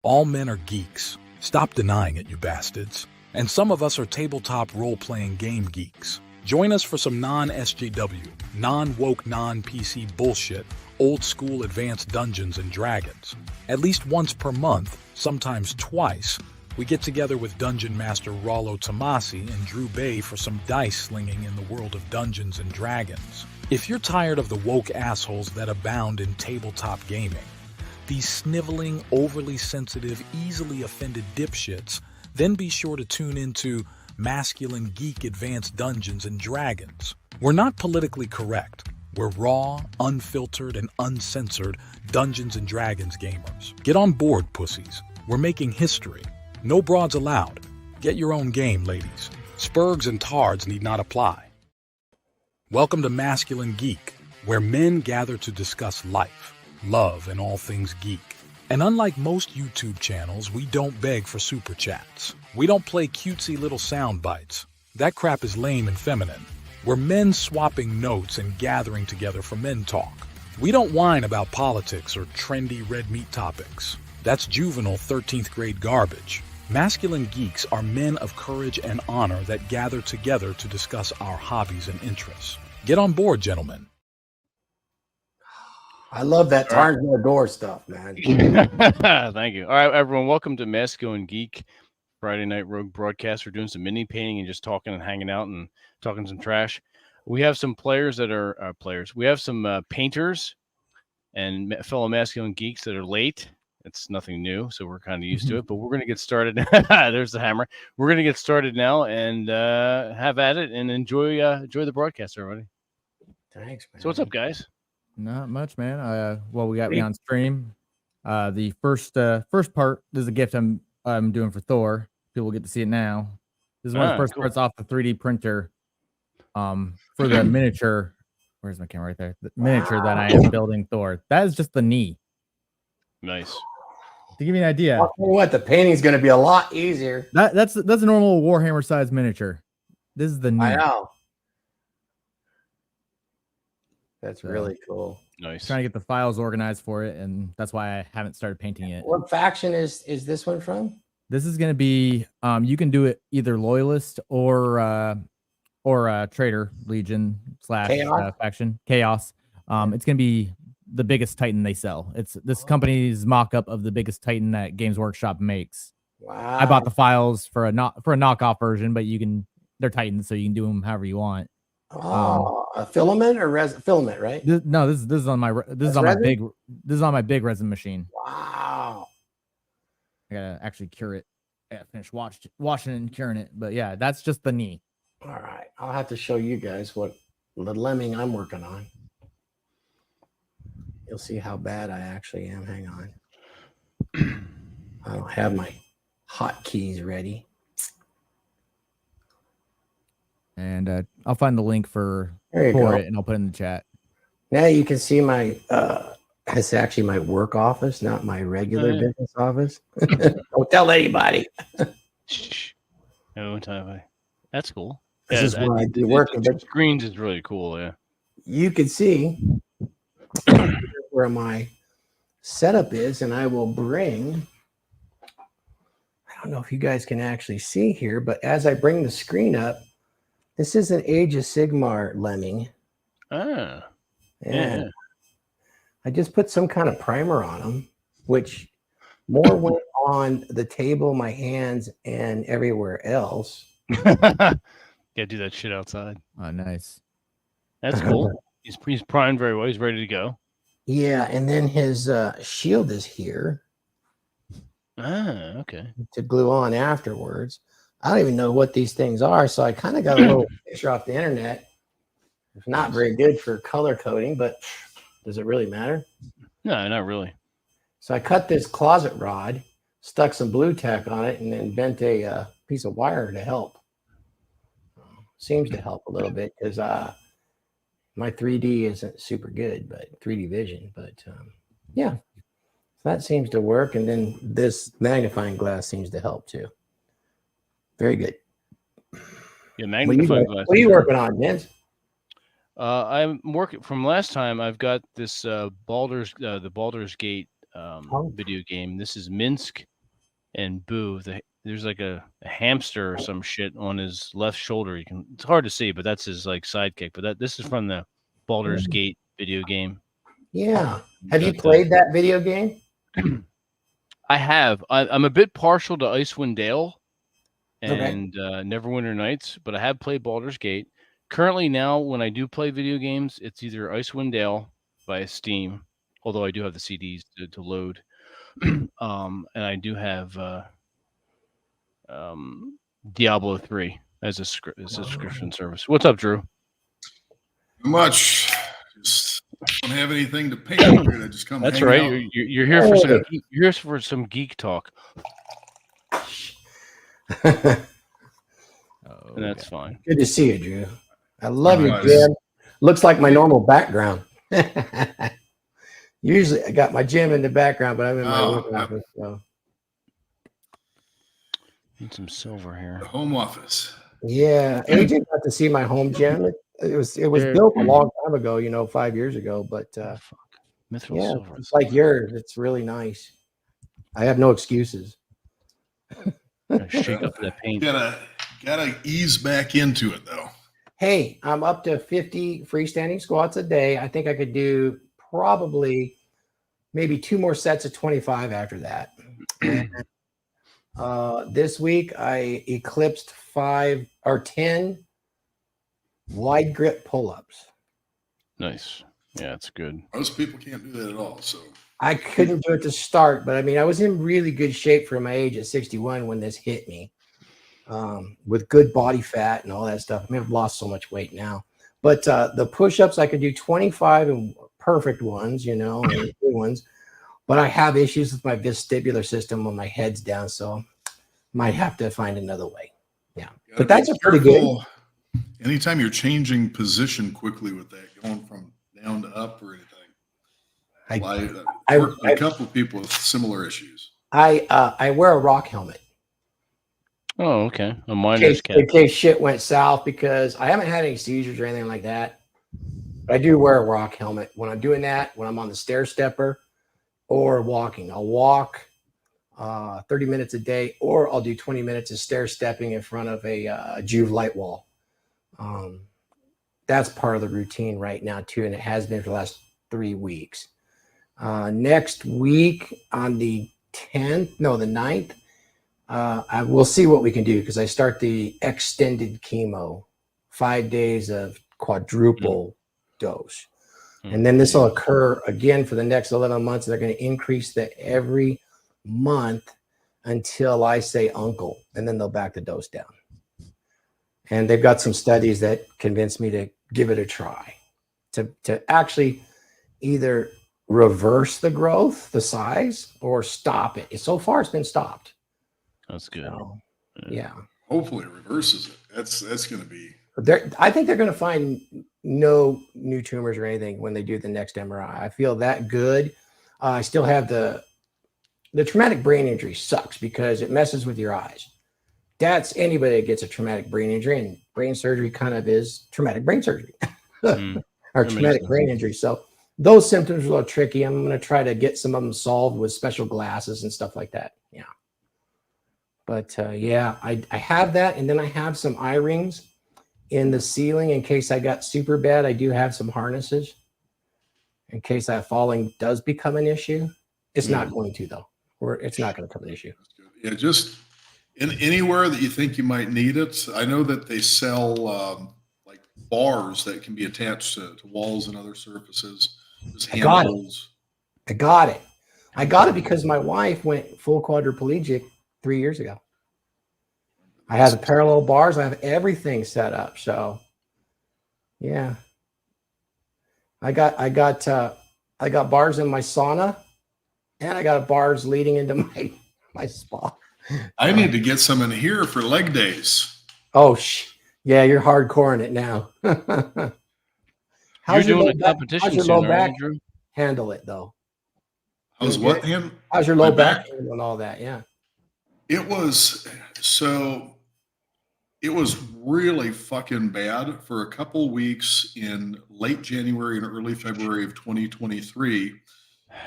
All men are geeks. Stop denying it, you bastards. And some of us are tabletop role-playing game geeks. Join us for some non-SJW, non-woke, non-PC bullshit, old-school advanced Dungeons and Dragons. At least once per month, sometimes twice, we get together with Dungeon Master Rollo Tomasi and Drew Bay for some dice slinging in the world of Dungeons and Dragons. If you're tired of the woke assholes that abound in tabletop gaming, these sniveling, overly sensitive, easily offended dipshits, then be sure to tune into Masculine Geek Advanced Dungeons and Dragons. We're not politically correct. We're raw, unfiltered, and uncensored Dungeons and Dragons gamers. Get on board, pussies. We're making history. No broads allowed. Get your own game, ladies. Spurgs and tards need not apply. Welcome to Masculine Geek, where men gather to discuss life, love, and all things geek. And unlike most YouTube channels, we don't beg for super chats. We don't play cutesy little sound bites. That crap is lame and feminine. We're men swapping notes and gathering together for men talk. We don't whine about politics or trendy red meat topics. That's juvenile 13th grade garbage. Masculine geeks are men of courage and honor that gather together to discuss our hobbies and interests. Get on board, gentlemen. I love that Tarns No Door stuff, man. Thank you. All right, everyone. Welcome to Masculine Geek Friday Night Rogue broadcast. We're doing some mini painting and just talking and hanging out and talking some trash. We have some players that are players. We have some painters and fellow masculine geeks that are late. It's nothing new, so we're kind of used to it. But we're going to get started. There's the hammer. We're going to get started now and have at it and enjoy the broadcast, everybody. Thanks, man. So what's up, guys? Not much, man. Well, we got me on stream. The first part, this is a gift I'm doing for Thor. People get to see it now. This is one of the first parts off the 3D printer. For the miniature. Where's my camera right there? The miniature that I am building Thor. That is just the knee. Nice. To give you an idea. I'll tell you what, the painting's going to be a lot easier. That's a normal Warhammer size miniature. This is the knee. I know. That's really cool. Nice. Trying to get the files organized for it, and that's why I haven't started painting it. What faction is this one from? This is going to be you can do it either loyalist or traitor legion / faction chaos. It's going to be the biggest Titan they sell. It's this company's mock-up of the biggest Titan that Games Workshop makes. Wow. I bought the files for a knockoff version, but they're Titans, so you can do them however you want. A filament or filament, right? This is on my my big resin machine. Wow. I gotta actually cure it. I gotta finish washing and curing it, but yeah, that's just the knee. All right, I'll have to show you guys what the lemming I'm working on. You'll see how bad I actually am. Hang on. I don't have my hotkeys ready. And I'll find the link for it, and I'll put it in the chat. Now you can see my it's actually my work office, not my regular business office. Don't tell anybody. Shh. No time. That's cool. This is where I do working. But screens is really cool. Yeah. You can see where my setup is, and I will bring. I don't know if you guys can actually see here, but as I bring the screen up. This is an Age of Sigmar lemming. Yeah. I just put some kind of primer on them, which more went on the table, my hands, and everywhere else. Yeah, do that shit outside. Oh, nice. That's cool. He's primed very well. He's ready to go. Yeah, and then his shield is here. Okay. To glue on afterwards. I don't even know what these things are, so I kind of got a little picture off the internet. It's not very good for color coding, but does it really matter? No, not really. So I cut this closet rod, stuck some blue tack on it, and then bent a piece of wire to help. Seems to help a little bit because my 3D isn't super good, but 3D vision. But yeah, so that seems to work. And then this magnifying glass seems to help too. Very good. Yeah, magnifying glass. What are you working on, Vince? I'm working from last time. I've got this the Baldur's Gate video game. This is Minsk and Boo, there's like a hamster or some shit on his left shoulder. It's hard to see, but that's his like sidekick. But this is from the Baldur's Gate video game. Yeah. Have you But, played that video game? I have. I'm a bit partial to Icewind Dale Okay. and Neverwinter Nights, but I have played Baldur's Gate. Currently, now when I do play video games, it's either Icewind Dale by Steam, although I do have the CDs to load, and I do have Diablo 3 as a subscription service. What's up, Drew? Not much. Just don't have anything to paint. I just come. That's hang right. out. You're here for some. You're here for some geek talk, and that's fine. Good to see you, Drew. I love your Nice. gym. Looks like my normal background. Usually I got my gym in the background, but I'm in my work office. So. Need some silver here. The home office. Yeah, AJ got to see my home gym. It was built a long time ago, 5 years ago. But Fuck. Mithril yeah, silver. it's like yours. It's really nice. I have no excuses. Gotta shake up that paint. Gotta ease back into it though. Hey, I'm up to 50 freestanding squats a day. I think I could do probably maybe 2 more sets of 25 after that. And, this week I eclipsed 5 or 10 wide grip pull-ups. Nice. Yeah, it's good. Most people can't do that at all. So I couldn't do it to start, but I mean, I was in really good shape for my age at 61 when this hit me, with good body fat and all that stuff. I mean, I've lost so much weight now, but the push-ups, I could do 25 and perfect ones, and good ones, but I have issues with my vestibular system when my head's down, so might have to find another way. Yeah, but that's a pretty good. Anytime you're changing position quickly with that, going from down to up or anything. I worked with a couple of people with similar issues. I wear a rock helmet. Oh, okay. A miner's cap. In case shit went south, because I haven't had any seizures or anything like that. But I do wear a rock helmet when I'm doing that, when I'm on the stair stepper or walking. I'll walk 30 minutes a day, or I'll do 20 minutes of stair stepping in front of a Juve light wall. That's part of the routine right now too, and it has been for the last 3 weeks. Next week on the 9th, I will see what we can do, because I start the extended chemo, 5 days of quadruple dose. And then this will occur again for the next 11 months. They're going to increase that every month until I say uncle, and then they'll back the dose down. And they've got some studies that convinced me to give it a try, to actually either reverse the growth, the size, or stop it. So far, it's been stopped. That's good. So, yeah. Hopefully it reverses it. That's going to be. I think they're going to find no new tumors or anything when they do the next MRI. I feel that good. I still have the traumatic brain injury sucks because it messes with your eyes. That's anybody that gets a traumatic brain injury, and brain surgery kind of is traumatic brain surgery or traumatic brain injury. So those symptoms are a little tricky. I'm going to try to get some of them solved with special glasses and stuff like that. Yeah. But yeah, I have that. And then I have some eye rings in the ceiling in case I got super bad. I do have some harnesses in case that falling does become an issue. It's not going to, though, or it's not going to become an issue. Yeah, just in anywhere that you think you might need it. I know that they sell like bars that can be attached to walls and other surfaces. Just I got handholds. I got it. I got it because my wife went full quadriplegic 3 years ago. I have the parallel bars. I have everything set up. So, yeah, I got bars in my sauna, and I got bars leading into my spa. I need to get some in here for leg days. Oh, yeah, you're hardcore in it now. You're doing a competition how's your soon, low back aren't you, Drew? handle it, though? How's what him? How's your low back handle and all that? Yeah. It was really fucking bad for a couple weeks in late January and early February of 2023.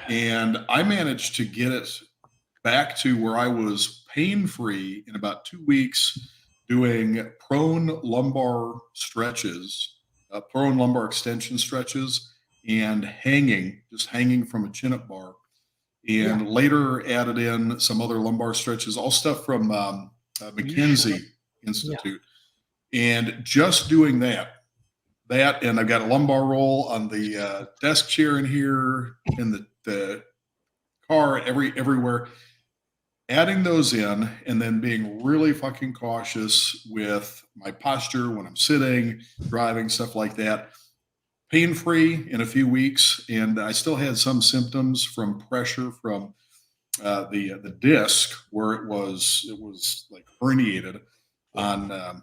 And I managed to get it back to where I was pain-free in about 2 weeks doing prone lumbar stretches, prone lumbar extension stretches, and just hanging from a chin-up bar. And later added in some other lumbar stretches, all stuff from McKenzie Institute. And just doing that, and I've got a lumbar roll on the desk chair in here, in the car, everywhere. Adding those in, and then being really fucking cautious with my posture when I'm sitting, driving, stuff like that. Pain-free in a few weeks, and I still had some symptoms from pressure from the disc where it was like herniated on. I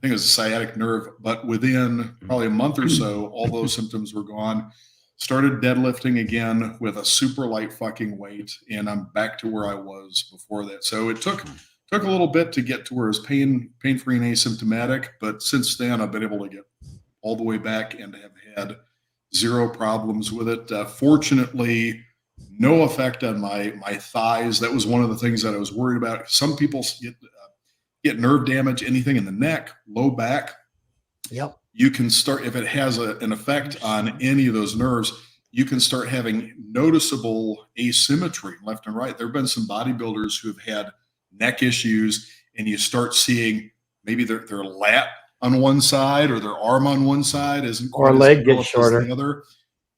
think it was a sciatic nerve, but within probably a month or so, all those symptoms were gone. Started deadlifting again with a super light fucking weight, and I'm back to where I was before that. So it took a little bit to get to where it was pain-free and asymptomatic, but since then I've been able to get all the way back and have had zero problems with it. Fortunately, no effect on my thighs. That was one of the things that I was worried about. Some people get nerve damage, anything in the neck, low back. Yep. You can start, if it has an effect on any of those nerves, you can start having noticeable asymmetry left and right. There have been some bodybuilders who have had neck issues, and you start seeing maybe their lat on one side or their arm on one side isn't or quite leg as gets shorter. as the other.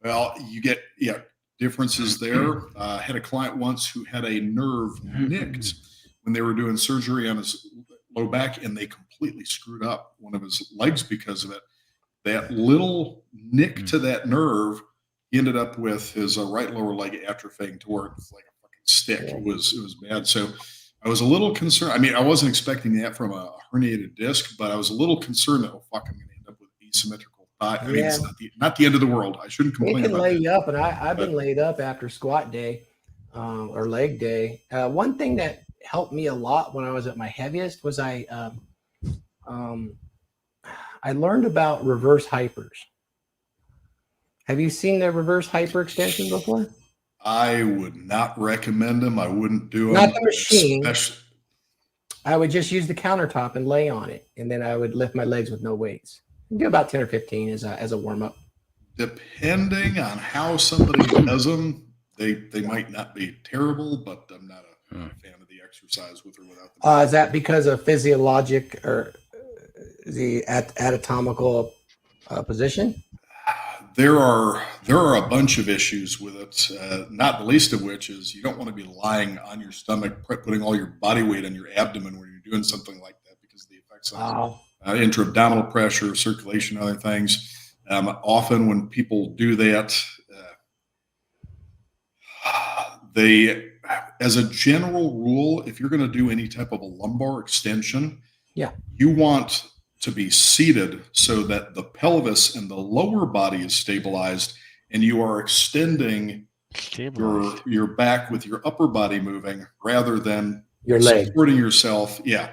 Well, you get differences there. I had a client once who had a nerve nicked when they were doing surgery on his low back, and they completely screwed up one of his legs because of it. That little nick to that nerve, he ended up with his right lower leg atrophying to where it was like a fucking stick. It was bad. So I was a little concerned. I mean, I wasn't expecting that from a herniated disc, but I was a little concerned that, oh, fuck, I'm going to end up with asymmetrical thigh. I mean, it's not the end of the world. I shouldn't complain It can about lay that. you up, and I've been laid up after squat day or leg day. One thing that helped me a lot when I was at my heaviest was I learned about reverse hypers. Have you seen the reverse hyper extension before? I would not recommend them. I wouldn't do them. Not the machine. Especially, I would just use the countertop and lay on it, and then I would lift my legs with no weights. Do about 10 or 15 as a warm up. depending on how somebody does them, they might not be terrible, but I'm not a fan of the exercise with or without them. Is that because of physiologic or the anatomical position? There are a bunch of issues with it, not the least of which is you don't want to be lying on your stomach, putting all your body weight on your abdomen when you're doing something like that because of the effects on intra-abdominal pressure, circulation, other things. Often when people do that, they, as a general rule, if you're going to do any type of a lumbar extension, you want to be seated so that the pelvis and the lower body is stabilized, and you are extending your back with your upper body moving rather than your leg supporting yourself. Yeah.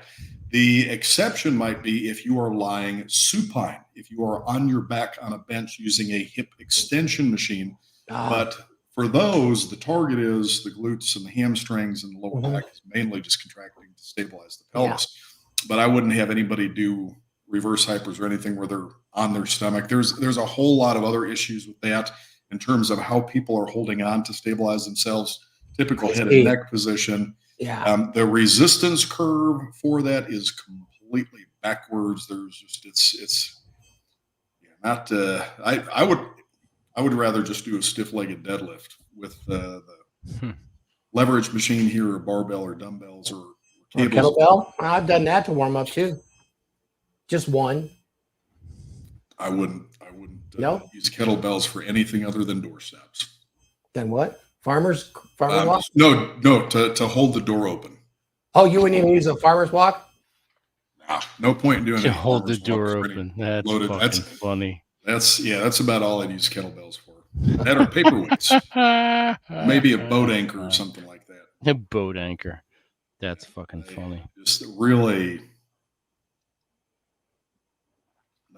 The exception might be if you are lying supine, if you are on your back on a bench using a hip extension machine. But for those, the target is the glutes and the hamstrings, and the lower back is mainly just contracting to stabilize the pelvis. But I wouldn't have anybody do reverse hypers or anything where they're on their stomach. There's a whole lot of other issues with that in terms of how people are holding on to stabilize themselves. Typical head and neck position. The resistance curve for that is completely backwards. There's just it's not. I would rather just do a stiff-legged deadlift with the leverage machine here, or barbell or dumbbells or cables. Kettlebell. I've done that to warm up too. Just one. I wouldn't use kettlebells for anything other than doorsteps. Then what? Farmer's walk? No, to hold the door open. Oh, you wouldn't even use a farmer's walk? Nah, no point in doing it. To hold the door open. That's funny. That's about all I'd use kettlebells for. That or paperweights. Maybe a boat anchor or something like that. A boat anchor. That's fucking funny. Just really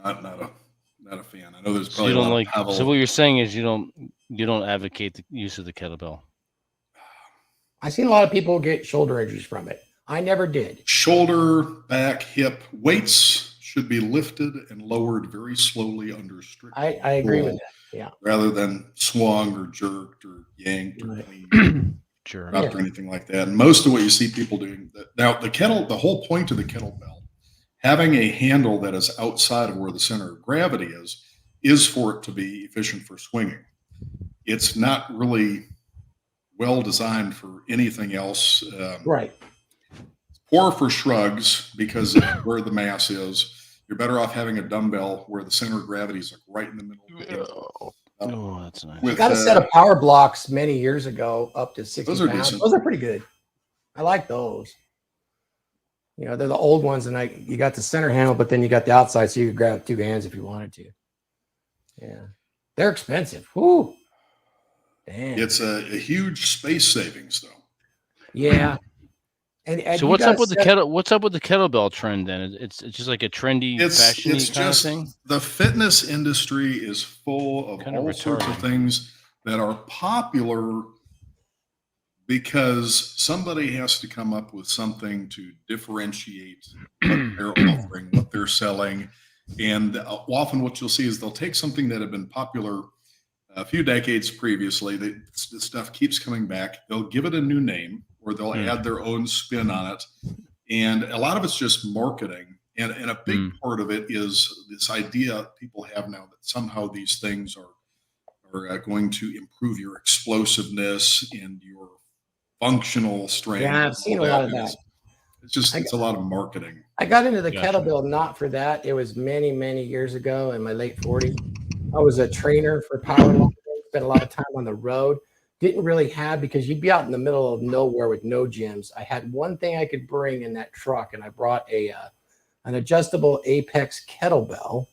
not a fan. I know there's probably So you don't like. So what you're saying is you don't advocate the use of the kettlebell. I've seen a lot of people get shoulder injuries from it. I never did. Shoulder, back, hip weights should be lifted and lowered very slowly under strict I agree with control, that. Yeah. rather than swung or jerked or yanked or Right. cleaned, Sure. dropped or anything like that. And most of what you see people doing now, the whole point of the kettlebell, having a handle that is outside of where the center of gravity is for it to be efficient for swinging. It's not really well designed for anything else. Right. Poor for shrugs because of where the mass is. You're better off having a dumbbell where the center of gravity is like right in the middle of the handle. Oh, that's nice. With, Got a set of power blocks many years ago up to 60 Those are pounds. decent. Those are pretty good. I like those. You know, they're the old ones, and you got the center handle, but then you got the outside, so you could grab 2 hands if you wanted to. Yeah. They're expensive. Whoo. Damn. It's a huge space savings, though. Yeah. And So you what's gotta up with the set- kettle? What's up with the kettlebell trend then? It's just like a trendy, fashiony It's kind just of thing. the fitness industry is full of Kind of all sorts of retarded. things that are popular because somebody has to come up with something to differentiate what they're offering, what they're selling. And often what you'll see is they'll take something that had been popular a few decades previously. The stuff keeps coming back. They'll give it a new name or they'll add their own spin on it. And a lot of it's just marketing. And a big part of it is this idea people have now that somehow these things are going to improve your explosiveness and your functional strength. Yeah, I've seen a lot of that. It's a lot of marketing. I got into the Gotcha. kettlebell not for that. It was many, many years ago in my late 40s. I was a trainer for powerlifting, spent a lot of time on the road. Didn't really have, because you'd be out in the middle of nowhere with no gyms. I had one thing I could bring in that truck, and I brought an adjustable Apex kettlebell,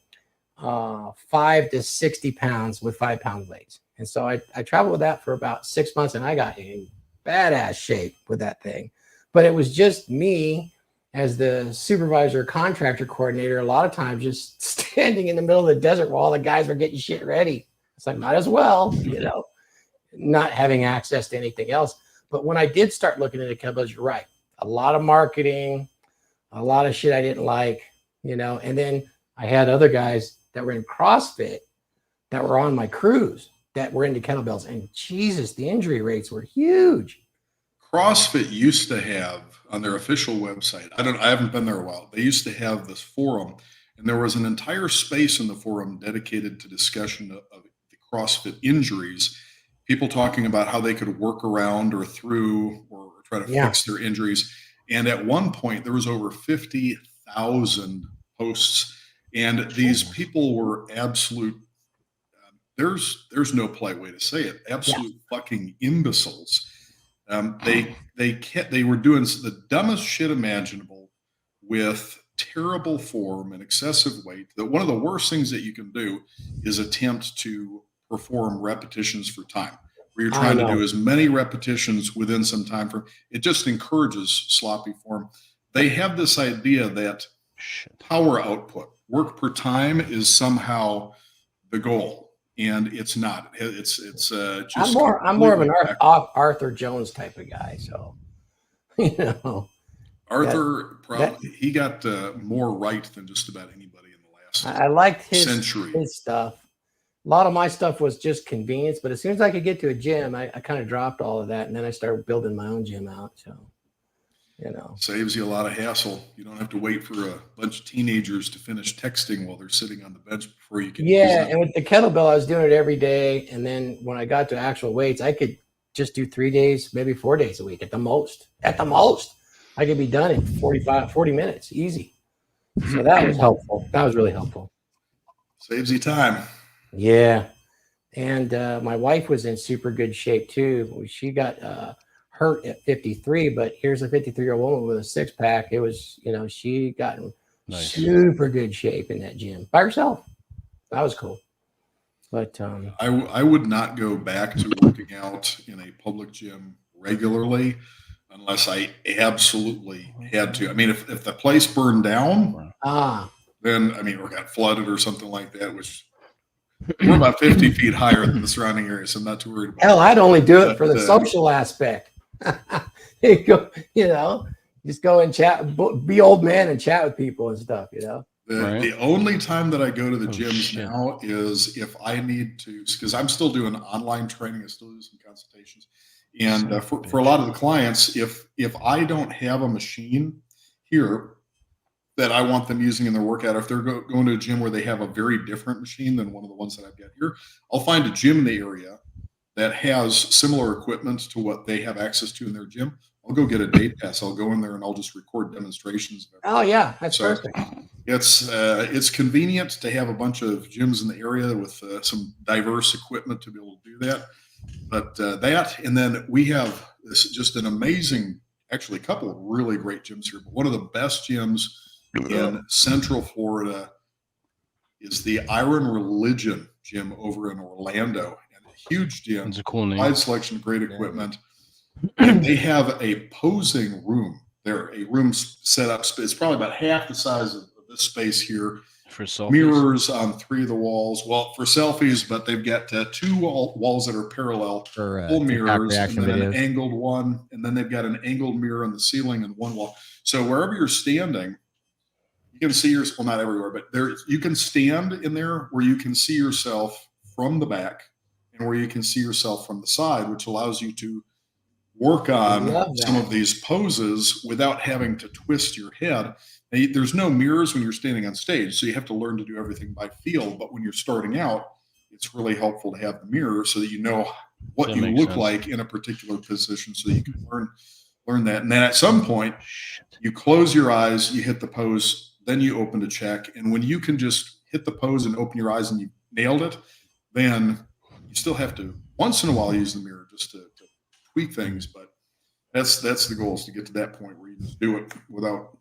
5 to 60 pounds with 5-pound weights. And so I traveled with that for about 6 months, and I got in badass shape with that thing. But it was just me as the supervisor, contractor coordinator, a lot of times just standing in the middle of the desert while all the guys were getting shit ready. It's like, might as well, not having access to anything else. But when I did start looking into kettlebells, you're right. A lot of marketing, a lot of shit I didn't like, and then I had other guys that were in CrossFit that were on my crews that were into kettlebells, and Jesus, the injury rates were huge. CrossFit used to have on their official website, I haven't been there a while. They used to have this forum, and there was an entire space in the forum dedicated to discussion of the CrossFit injuries, people talking about how they could work around or through or try to fix their injuries. And at one point, there was over 50,000 posts, and these people were absolute. There's no polite way to say it. Absolute fucking imbeciles. They were doing the dumbest shit imaginable with terrible form and excessive weight. That one of the worst things that you can do is attempt to perform repetitions for time, where you're trying to do as many repetitions within some time frame. It just encourages sloppy form. They have this idea that power output, work per time, is somehow the goal. And it's not. It's just. I'm more of an Arthur Jones type of guy. So, Arthur he got more right than just about anybody in the last. I liked century. His stuff. A lot of my stuff was just convenience, but as soon as I could get to a gym, I kind of dropped all of that, and then I started building my own gym out. So, saves you a lot of hassle. You don't have to wait for a bunch of teenagers to finish texting while they're sitting on the bench before you can. Yeah, and with the kettlebell, I was doing it every day, and then when I got to actual weights, I could just do 3 days, maybe 4 days a week at the most. At the most, I could be done in 40 minutes, easy. So that was helpful. That was really helpful. Saves you time. Yeah, and my wife was in super good shape too. She got hurt at 53, but here's a 53-year-old woman with a 6-pack. It was, she got in super good shape in that gym by herself. That was cool. But I would not go back to working out in a public gym regularly unless I absolutely had to. I mean, if the place burned down, then or got flooded or something like that, which we're about 50 feet higher than the surrounding area, so I'm not too worried about Hell, I'd only do it for the social aspect. You go, just go and chat, be old man and chat with people and stuff, The only time that I go to the gyms shit. now is if I need to, because I'm still doing online training. I still do some consultations. And for a lot of the clients, if I don't have a machine here that I want them using in their workout, if they're going to a gym where they have a very different machine than one of the ones that I've got here, I'll find a gym in the area that has similar equipment to what they have access to in their gym. I'll go get a day pass. I'll go in there and I'll just record demonstrations. Oh yeah, that's perfect. It's convenient to have a bunch of gyms in the area with some diverse equipment to be able to do that. But that, and then we have this just an amazing, actually a couple of really great gyms here. But one of the best gyms in Central Florida is the Iron Religion gym over in Orlando. And a huge gym, It's a cool name. wide selection, great equipment. And they have a posing room there, a room set up. It's probably about half the size of this space here. For selfies. Mirrors on 3 of the walls. Well, for selfies, but they've got 2 walls that are parallel, For full TikTok mirrors, and reaction then an videos. angled one, and then they've got an angled mirror on the ceiling and one wall. So wherever you're standing, you can see yourself. Well, not everywhere, but there you can stand in there where you can see yourself from the back and where you can see yourself from the side, which allows you to work on some of these poses without having to twist your head. There's no mirrors when you're standing on stage, so you have to learn to do everything by feel. But when you're starting out, it's really helpful to have the mirror so that you know what That you makes look sense. like in a particular position, so you can learn that. And then at some point, you close your eyes, you hit the pose, then you open to check. And when you can just hit the pose and open your eyes and you nailed it, then you still have to once in a while use the mirror just to tweak things. But that's the goal, is to get to that point where you just do it without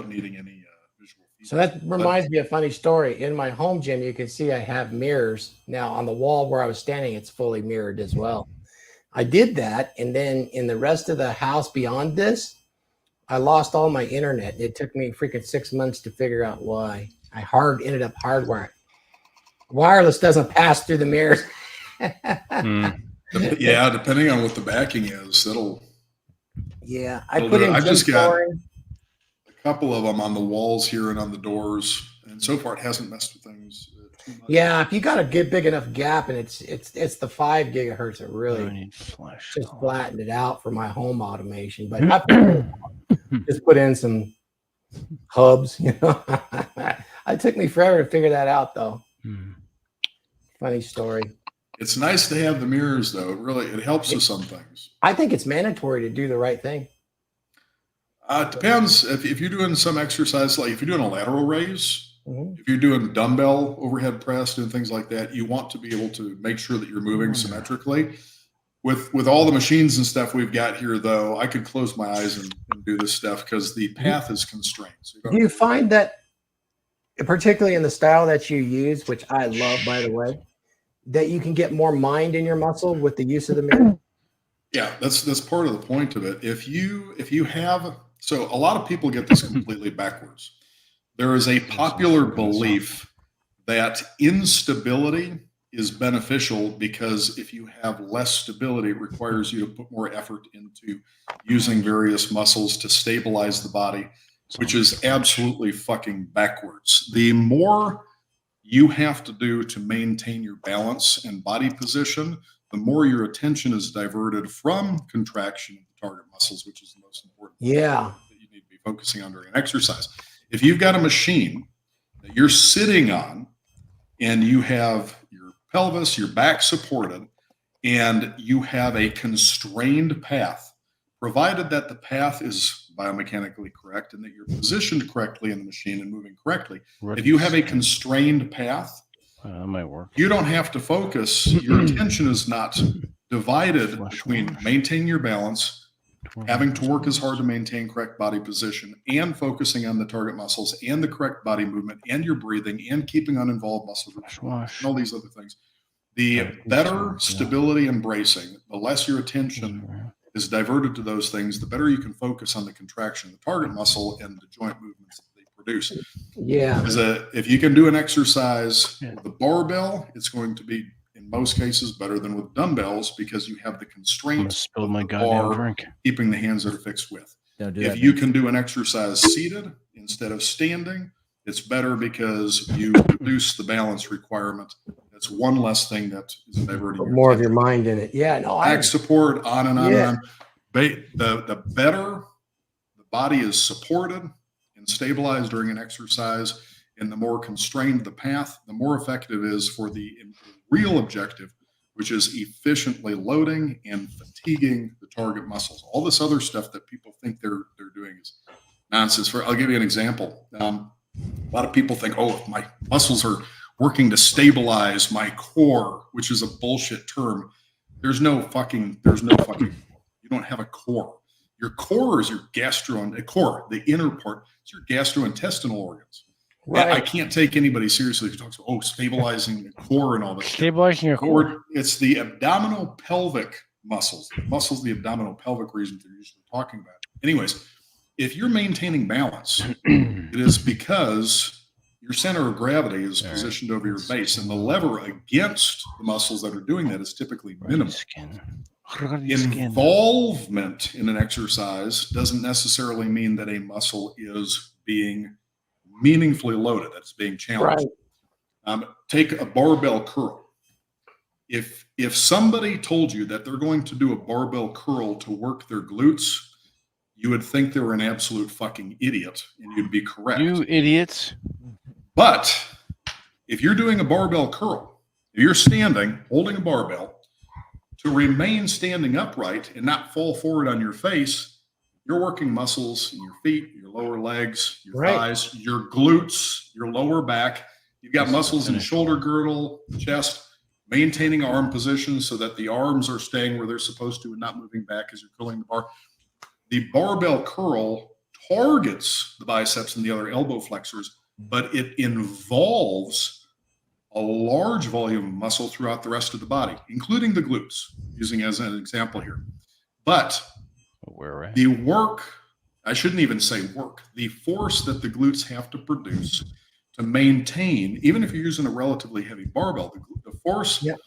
needing any visual feedback. So that reminds me of a funny story. In my home gym, you can see I have mirrors. Now on the wall where I was standing, it's fully mirrored as well. I did that. And then in the rest of the house beyond this, I lost all my internet. It took me freaking 6 months to figure out why. I ended up hardwiring. Wireless doesn't pass through the mirrors. Yeah, depending on what the backing is, that'll. Yeah, I Well, put in I've just got- flooring. A couple of them on the walls here and on the doors, and so far it hasn't messed with things too much. Yeah, if you got a big enough gap, and it's the 5 gigahertz that I really need flash. just flattened it out for my home automation. But I just put in some hubs. It took me forever to figure that out, though. Funny story. It's nice to have the mirrors, though. It helps with some things. I think it's mandatory to do the right thing. It depends if you're doing some exercise, like if you're doing a lateral raise, Mhm. if you're doing dumbbell overhead press, doing things like that, you want to be able to make sure that you're moving symmetrically. With all the machines and stuff we've got here, though, I could close my eyes and do this stuff because the path is constrained. So Do you find that, particularly in the style that you use, which I love, by the way, that you can get more mind in your muscle with the use of the mirror? Yeah, that's part of the point of it. If you have, so a lot of people get this completely backwards. There is a popular belief that instability is beneficial because if you have less stability, it requires you to put more effort into using various muscles to stabilize the body, which is absolutely fucking backwards. The more you have to do to maintain your balance and body position, the more your attention is diverted from contraction of the target muscles, which is the most important Yeah. that you need to be focusing on during an exercise. If you've got a machine that you're sitting on and you have your pelvis, your back supported, and you have a constrained path, provided that the path is biomechanically correct and that you're positioned correctly in the machine and moving correctly. If you have a constrained path, that might work. you don't have to focus. Your attention is not divided between maintaining your balance, having to work as hard to maintain correct body position, and focusing on the target muscles and the correct body movement and your breathing and keeping uninvolved muscle and all these other things. The better stability and bracing, the less your attention is diverted to those things, the better you can focus on the contraction of the target muscle and the joint movements that they produce. Yeah. If you can do an exercise with the barbell, it's going to be, in in most cases better than with dumbbells because you have the I'm gonna constraints spill of my the goddamn bar drink. keeping the hands that are fixed with. Don't do If that. you man. can do an exercise seated instead of standing, it's better because you reduce the balance requirement. That's one less thing that is diverting Put more of attention. your mind in it. Yeah, no, Back support, on and on Yeah. and on. The better the body is supported and stabilized during an exercise, and the more constrained the path, the more effective it is for the real objective, which is efficiently loading and fatiguing the target muscles. All this other stuff that people think they're doing is nonsense. I'll give you an example. A lot of people think, oh, my muscles are working to stabilize my core, which is a bullshit term. There's no fucking, you don't have a core. Your core is your the inner part, it's your gastrointestinal organs. right. I can't take anybody seriously who talks about, stabilizing the core and all that. Stabilizing your core. It's the abdominal pelvic muscles of the abdominal pelvic region they're usually talking about. Anyways, if you're maintaining balance, it is because your center of gravity is positioned over your base, and the lever against the muscles that are doing that is typically minimal. Involvement in an exercise doesn't necessarily mean that a muscle is being meaningfully loaded, that's being challenged. Take a barbell curl. If somebody told you that they're going to do a barbell curl to work their glutes, you would think they were an absolute fucking idiot, and you'd be correct. You idiots. But if you're doing a barbell curl, if you're standing, holding a barbell, to remain standing upright and not fall forward on your face, you're working muscles in your feet, your lower legs, your thighs, your glutes, your lower back. You've got muscles in shoulder girdle, chest, maintaining arm positions so that the arms are staying where they're supposed to and not moving back as you're curling the bar. The barbell curl targets the biceps and the other elbow flexors, but it involves a large volume of muscle throughout the rest of the body, including the glutes, using as an example here. But the work, I shouldn't even say work, the force that the glutes have to produce to maintain, even if you're using a relatively heavy barbell, the force that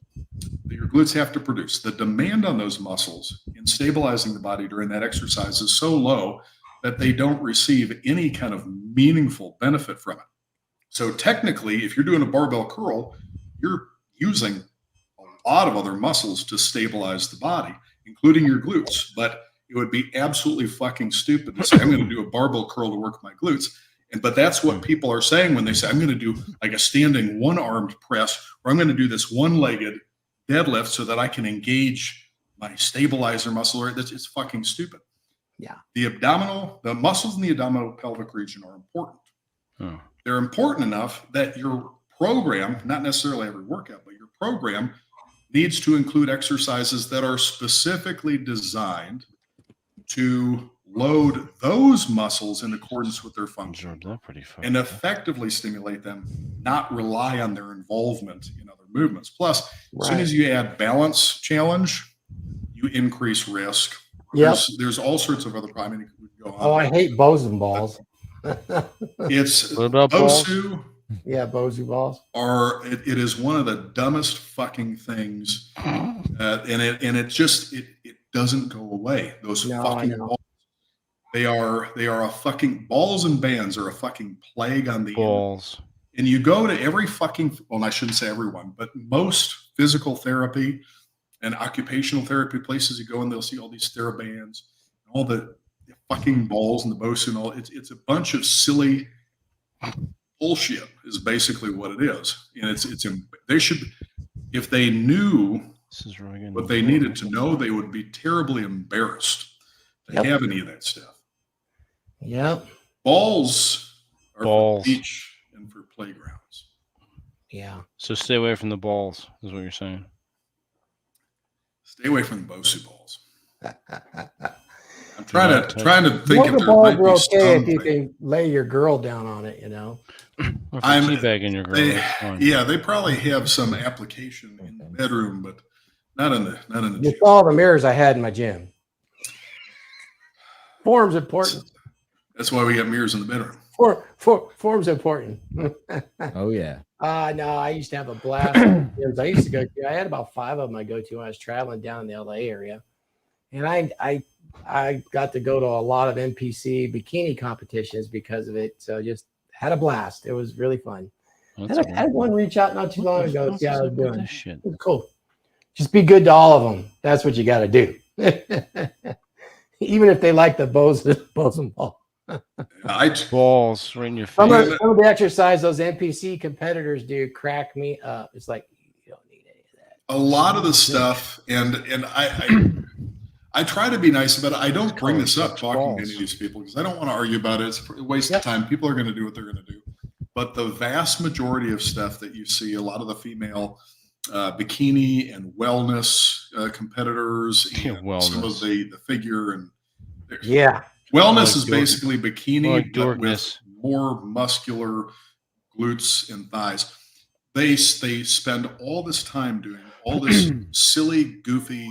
your glutes have to produce, the demand on those muscles in stabilizing the body during that exercise is so low that they don't receive any kind of meaningful benefit from it. So technically, if you're doing a barbell curl, you're using a lot of other muscles to stabilize the body, including your glutes. But it would be absolutely fucking stupid to say, I'm going to do a barbell curl to work my glutes. But that's what people are saying when they say, I'm going to do like a standing one-armed press, or I'm going to do this one-legged deadlift so that I can engage my stabilizer muscle. It's fucking stupid. Yeah. The muscles in the abdominal pelvic region are important. They're important enough that your program, not necessarily every workout, but your program needs to include exercises that are specifically designed to load those muscles in accordance with their function and effectively stimulate them, not rely on their involvement in other movements. Plus, as soon as you add balance challenge, you increase risk. There's all sorts of other problems. I hate bows and balls. It's what about BOSU? Yeah, BOSU balls. It is one of the dumbest fucking things, and it doesn't go away. Those fucking balls. They are a fucking balls and bands are a fucking plague on the balls. And you go to every fucking, well, I shouldn't say everyone, but most physical therapy and occupational therapy places you go and they'll see all these TheraBands, all the fucking balls and the BOSU and all. It's a bunch of silly bullshit is basically what it is. And they should, if they knew what they needed to know, they would be terribly embarrassed to have any of that stuff. Yep. Balls are for the beach and for playgrounds. Yeah. So stay away from the balls, is what you're saying. Stay away from the BOSU balls. I'm trying to think if the there balls might are be okay if you something. can lay your girl down on it, you know. I'm teabagging your girl. They probably have some application in the bedroom, but not in the You gym. saw the mirrors I had in my gym. Form's important. That's why we got mirrors in the bedroom. Form's important. Oh yeah. No, I used to have a blast. I used to go to. I had about 5 of them I go to when I was traveling down in the LA area, and I got to go to a lot of NPC bikini competitions because of it. So just had a blast. It was really fun. That's I had one reach out not too long ago to see how I was up with doing. this shit? It was cool. Just be good to all of them. That's what you got to do. Even if they like the bosom ball. Balls right in your face. Some of the exercise those NPC competitors do crack me up. It's like, you don't need any of that. A lot of the stuff, and I try to be nice about it. I don't bring this up talking to any of these people because I don't want to argue about it. It's a waste of time. People are going to do what they're going to do. But the vast majority of stuff that you see, a lot of the female bikini and wellness competitors, and some of the figure and wellness is basically bikini, but with more muscular glutes and thighs. They spend all this time doing all this silly, goofy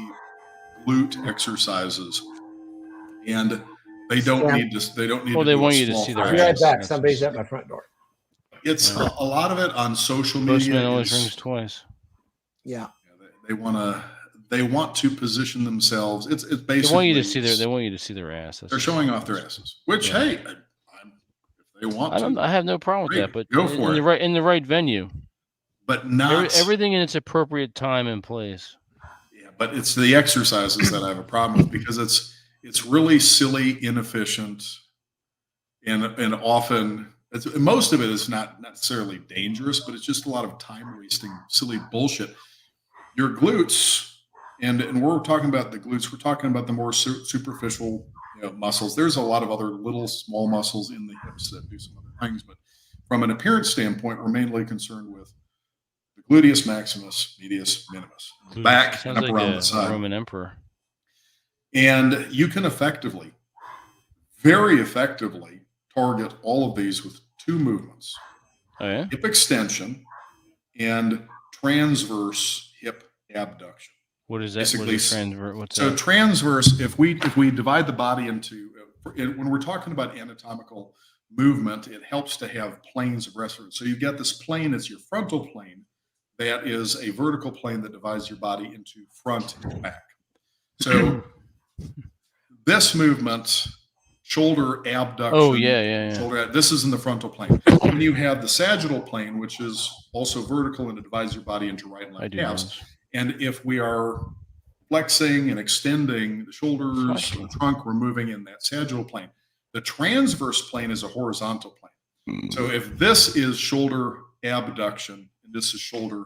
glute exercises, and they don't need to. They don't need. Well, to they do want a you to small see their I'll be right back. Somebody's at my front door. It's a lot of it on social Postman media. always rings twice. Yeah. They want to position themselves. It's basically They want you to see their asses. They're showing off their asses. Which hey, if they want to, I have no problem with that. But go for it. In the right venue. But not everything in its appropriate time and place. Yeah, but it's the exercises that I have a problem with because it's really silly, inefficient, and often most of it is not necessarily dangerous, but it's just a lot of time wasting, silly bullshit. Your glutes, and we're talking about the glutes. We're talking about the more superficial muscles. There's a lot of other little small muscles in the hips that do some other things, but from an appearance standpoint, we're mainly concerned with the gluteus maximus, medius minimus, back and up around the side. Roman emperor. And you can very effectively, target all of these with 2 movements. Oh, yeah? Hip extension and transverse hip abduction. What is that? Basically, what's so that? transverse, if we divide the body into, when we're talking about anatomical movement, it helps to have planes of reference. So you get this plane as your frontal plane. That is a vertical plane that divides your body into front and back. So this movement, shoulder abduction. Oh, yeah. Shoulder, this is in the frontal plane. Then you have the sagittal plane, which is also vertical and it divides your body into right and left halves. And if we are flexing and extending the shoulders, the trunk, we're moving in that sagittal plane. The transverse plane is a horizontal plane. So if this is shoulder abduction and this is shoulder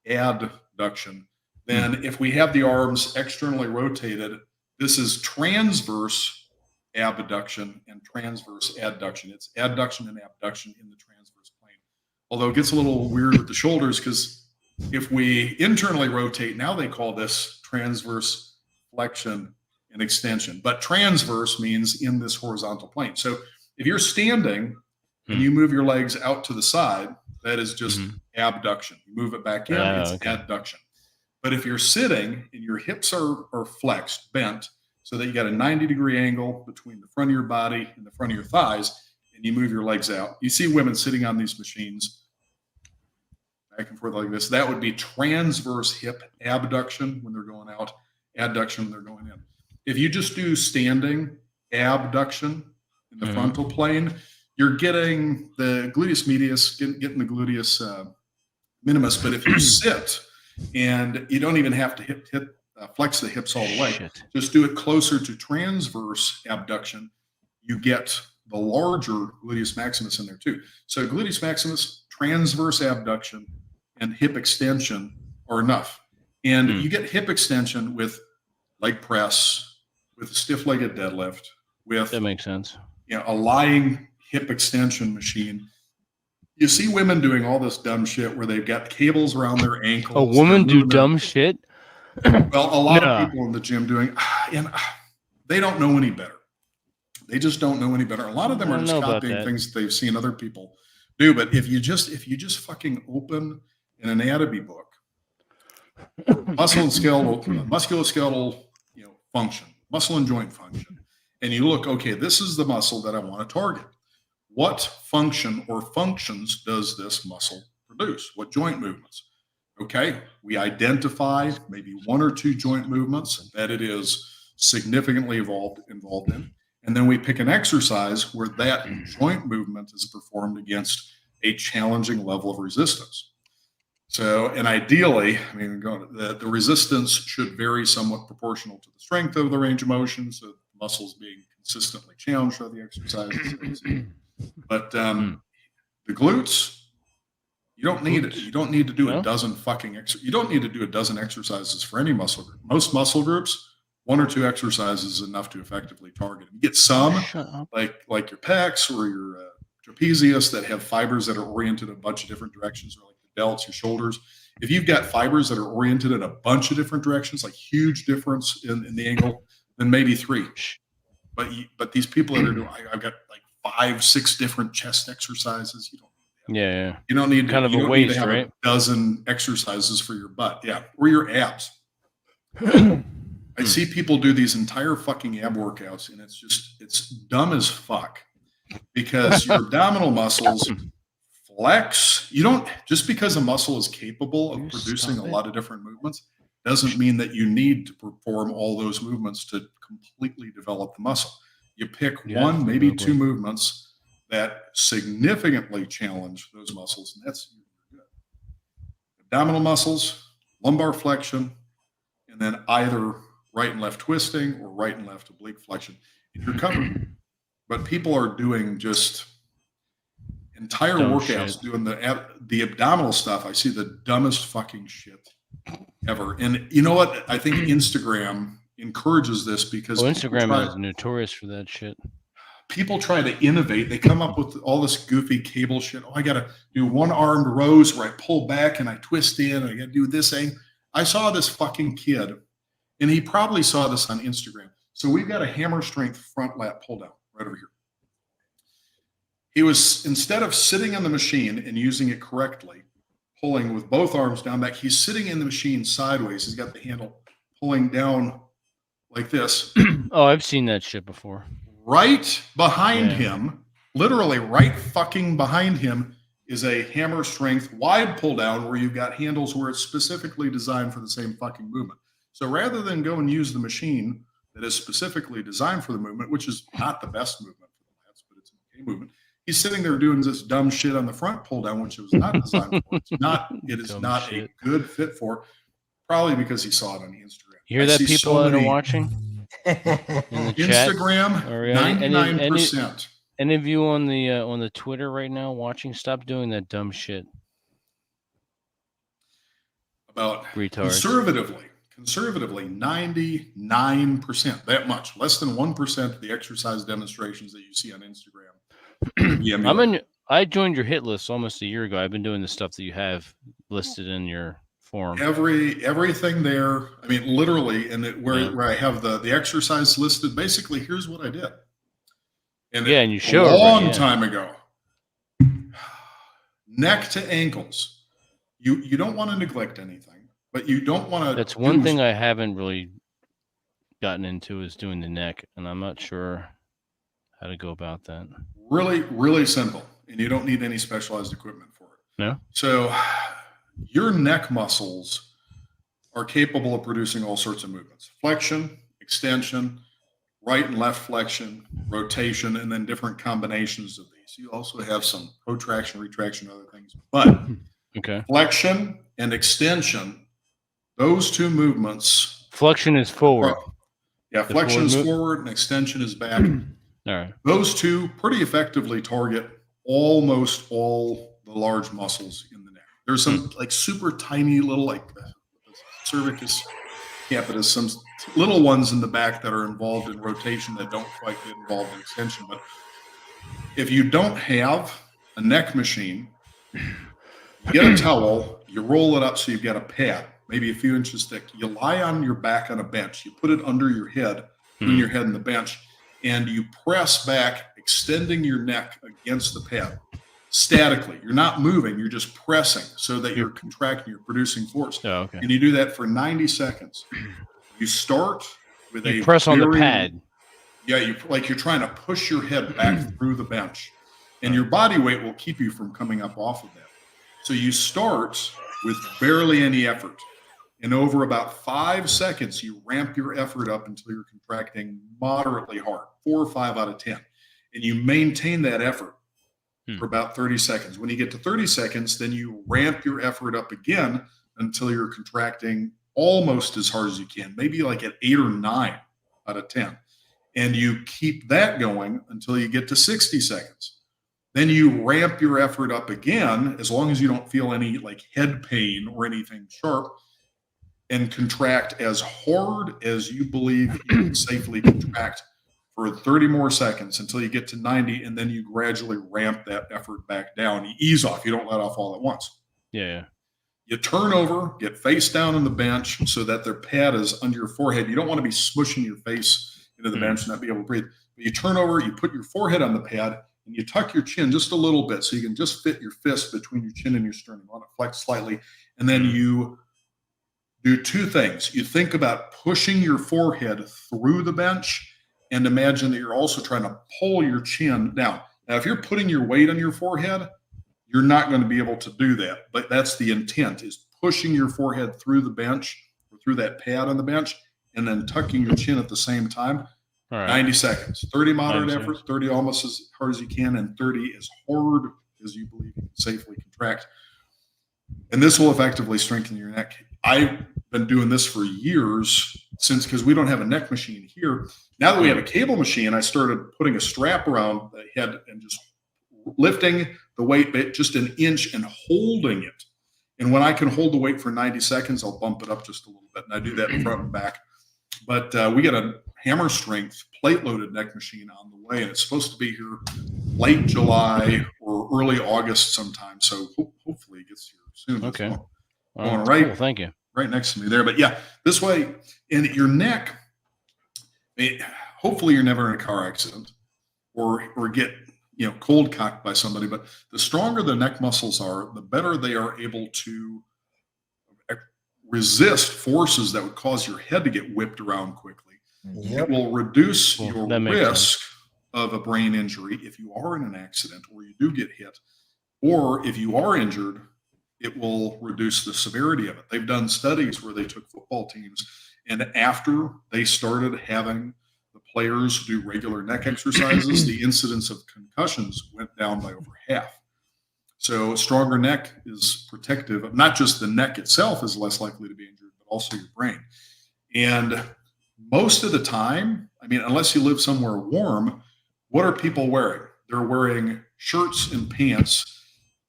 adduction, then if we have the arms externally rotated, this is transverse abduction and transverse adduction. It's adduction and abduction in the transverse plane. Although it gets a little weird with the shoulders because if we internally rotate, now they call this transverse flexion and extension. But transverse means in this horizontal plane. So if you're standing and you move your legs out to the side, that is just abduction. You move it back in, it's adduction. But if you're sitting and your hips are flexed, bent, so that you got a 90-degree angle between the front of your body and the front of your thighs, and you move your legs out. You see women sitting on these machines back and forth like this. That would be transverse hip abduction when they're going out, adduction when they're going in. If you just do standing abduction in the frontal plane, you're getting the gluteus medius, getting the gluteus minimus. But if you sit and you don't even have to flex the hips all the way, just do it closer to transverse abduction, you get the larger gluteus maximus in there too. So gluteus maximus, transverse abduction, and hip extension are enough. And you get hip extension with leg press, with a stiff-legged deadlift, with that makes sense. A lying hip extension machine. You see women doing all this dumb shit where they've got cables around their ankles. A woman do dumb shit? Well, a lot of people in the gym doing, and they don't know any better. They just don't know any better. A lot of them are just copying things that they've seen other people do. But if you just fucking open an anatomy book, musculoskeletal, function, muscle and joint function, and you look, okay, this is the muscle that I want to target. What function or functions does this muscle produce? What joint movements? Okay, we identify maybe 1 or 2 joint movements that it is significantly involved in, and then we pick an exercise where that joint movement is performed against a challenging level of resistance. So, and ideally, I mean, the resistance should vary somewhat proportional to the strength of the range of motion, so the muscles being consistently challenged by the exercises. But the glutes, you don't need it. You don't need to do a dozen you don't need to do a dozen exercises for any muscle group. Most muscle groups, 1 or 2 exercises is enough to effectively target. You get some, like your pecs or your trapezius, that have fibers that are oriented a bunch of different directions, or like the delts, your shoulders. If you've got fibers that are oriented in a bunch of different directions, like huge difference in the angle, then maybe 3. But these people that are doing, I've got like 5, 6 different chest exercises. You don't. Yeah. You don't need kind of a waste, right? A dozen exercises for your butt. Yeah. Or your abs. I see people do these entire fucking ab workouts, and it's dumb as fuck, because your abdominal muscles flex. You don't, just because a muscle is capable of producing a lot of different movements doesn't mean that you need to perform all those movements to completely develop the muscle. You pick 1, maybe 2 movements that significantly challenge those muscles, and that's good. Abdominal muscles, lumbar flexion, and then either right and left twisting or right and left oblique flexion, and you're covered. But people are doing just entire workouts doing the abdominal stuff. I see the dumbest fucking shit ever. And you know what? I think Instagram encourages this, because Instagram is notorious for that shit. People try to innovate. They come up with all this goofy cable shit. Oh, I got to do 1-armed rows where I pull back and I twist in, and I got to do this thing. I saw this fucking kid, and he probably saw this on Instagram. So we've got a hammer strength front lat pull down right over here. He was, instead of sitting on the machine and using it correctly, pulling with both arms down back, he's sitting in the machine sideways. He's got the handle pulling down like this. Oh, I've seen that shit before. Right behind him, literally right fucking behind him, is a hammer strength wide pull down where you've got handles where it's specifically designed for the same fucking movement. So rather than go and use the machine that is specifically designed for the movement, which is not the best movement for the lats, but it's an okay movement, he's sitting there doing this dumb shit on the front pull down, which it was not designed for. It is not a good fit for, probably because he saw it on Instagram. You hear that, people that are watching? In the Instagram, 99%. Any of you on the Twitter right now watching, stop doing that dumb shit. About retards. Conservatively, 99%, that much, less than 1% of the exercise demonstrations that you see on Instagram. I joined your hit list almost a year ago. I've been doing the stuff that you have listed in your form. Everything there. I mean, literally, and where I have the exercise listed. Basically, here's what I did. And and you showed a long time ago. Neck to ankles. You don't want to neglect anything, but you don't want to. That's one thing I haven't really gotten into, is doing the neck, and I'm not sure how to go about that. Really, really simple, and you don't need any specialized equipment for it. No. So your neck muscles are capable of producing all sorts of movements: flexion, extension, right and left flexion, rotation, and then different combinations of these. You also have some protraction, retraction, other things. But flexion and extension, those two movements. Flexion is forward. Flexion is forward and extension is back. All right. Those two pretty effectively target almost all the large muscles in the neck. There's some like super tiny little, like cervicus capitis, some little ones in the back that are involved in rotation that don't quite get involved in extension. But if you don't have a neck machine, you get a towel, you roll it up so you've got a pad, maybe a few inches thick. You lie on your back on a bench. You put it under your head, between your head and the bench, and you press back, extending your neck against the pad statically. You're not moving, you're just pressing so that you're contracting, you're producing force. Oh, okay. And you do that for 90 seconds. You start with you press on the pad. Yeah, you're trying to push your head back through the bench, and your body weight will keep you from coming up off of that. So you start with barely any effort. And over about 5 seconds, you ramp your effort up until you're contracting moderately hard, 4 or 5 out of 10. And you maintain that effort for about 30 seconds. When you get to 30 seconds, then you ramp your effort up again until you're contracting almost as hard as you can, maybe like at 8 or 9 out of 10. And you keep that going until you get to 60 seconds. Then you ramp your effort up again, as long as you don't feel any like head pain or anything sharp, and contract as hard as you believe you can safely contract for 30 more seconds until you get to 90, and then you gradually ramp that effort back down. You ease off. You don't let off all at once. Yeah. You turn over, get face down on the bench so that their pad is under your forehead. You don't want to be smushing your face into the bench and not be able to breathe. But you turn over, you put your forehead on the pad, and you tuck your chin just a little bit so you can just fit your fist between your chin and your sternum. You want to flex slightly, and then you do 2 things. You think about pushing your forehead through the bench, and imagine that you're also trying to pull your chin down. Now, if you're putting your weight on your forehead, you're not going to be able to do that. But that's the intent, is pushing your forehead through the bench or through that pad on the bench, and then tucking your chin at the same time. All right. 90 seconds, 30 moderate 90 effort, 30 almost as hard as you can, and 30 as hard as you believe you can safely contract. And this will effectively strengthen your neck. I've been doing this for years because we don't have a neck machine here. Now that we have a cable machine, I started putting a strap around the head and just lifting the weight just an inch and holding it. And when I can hold the weight for 90 seconds, I'll bump it up just a little bit. And I do that in front and back. But we got a hammer strength plate loaded neck machine on the way, and it's supposed to be here late July or early August sometime. So hopefully it gets here soon. Okay. Going right, cool. Thank you. Right next to me there. But yeah, this way, and your neck, hopefully you're never in a car accident or get cold cocked by somebody. But the stronger the neck muscles are, the better they are able to resist forces that would cause your head to get whipped around quickly. It will reduce your risk of a brain injury if you are in an accident or you do get hit, or if you are injured, it will reduce the severity of it. They've done studies where they took football teams, and after they started having the players do regular neck exercises, the incidence of concussions went down by over half. So a stronger neck is protective. Not just the neck itself is less likely to be injured, but also your brain. And most of the time, unless you live somewhere warm, what are people wearing? They're wearing shirts and pants.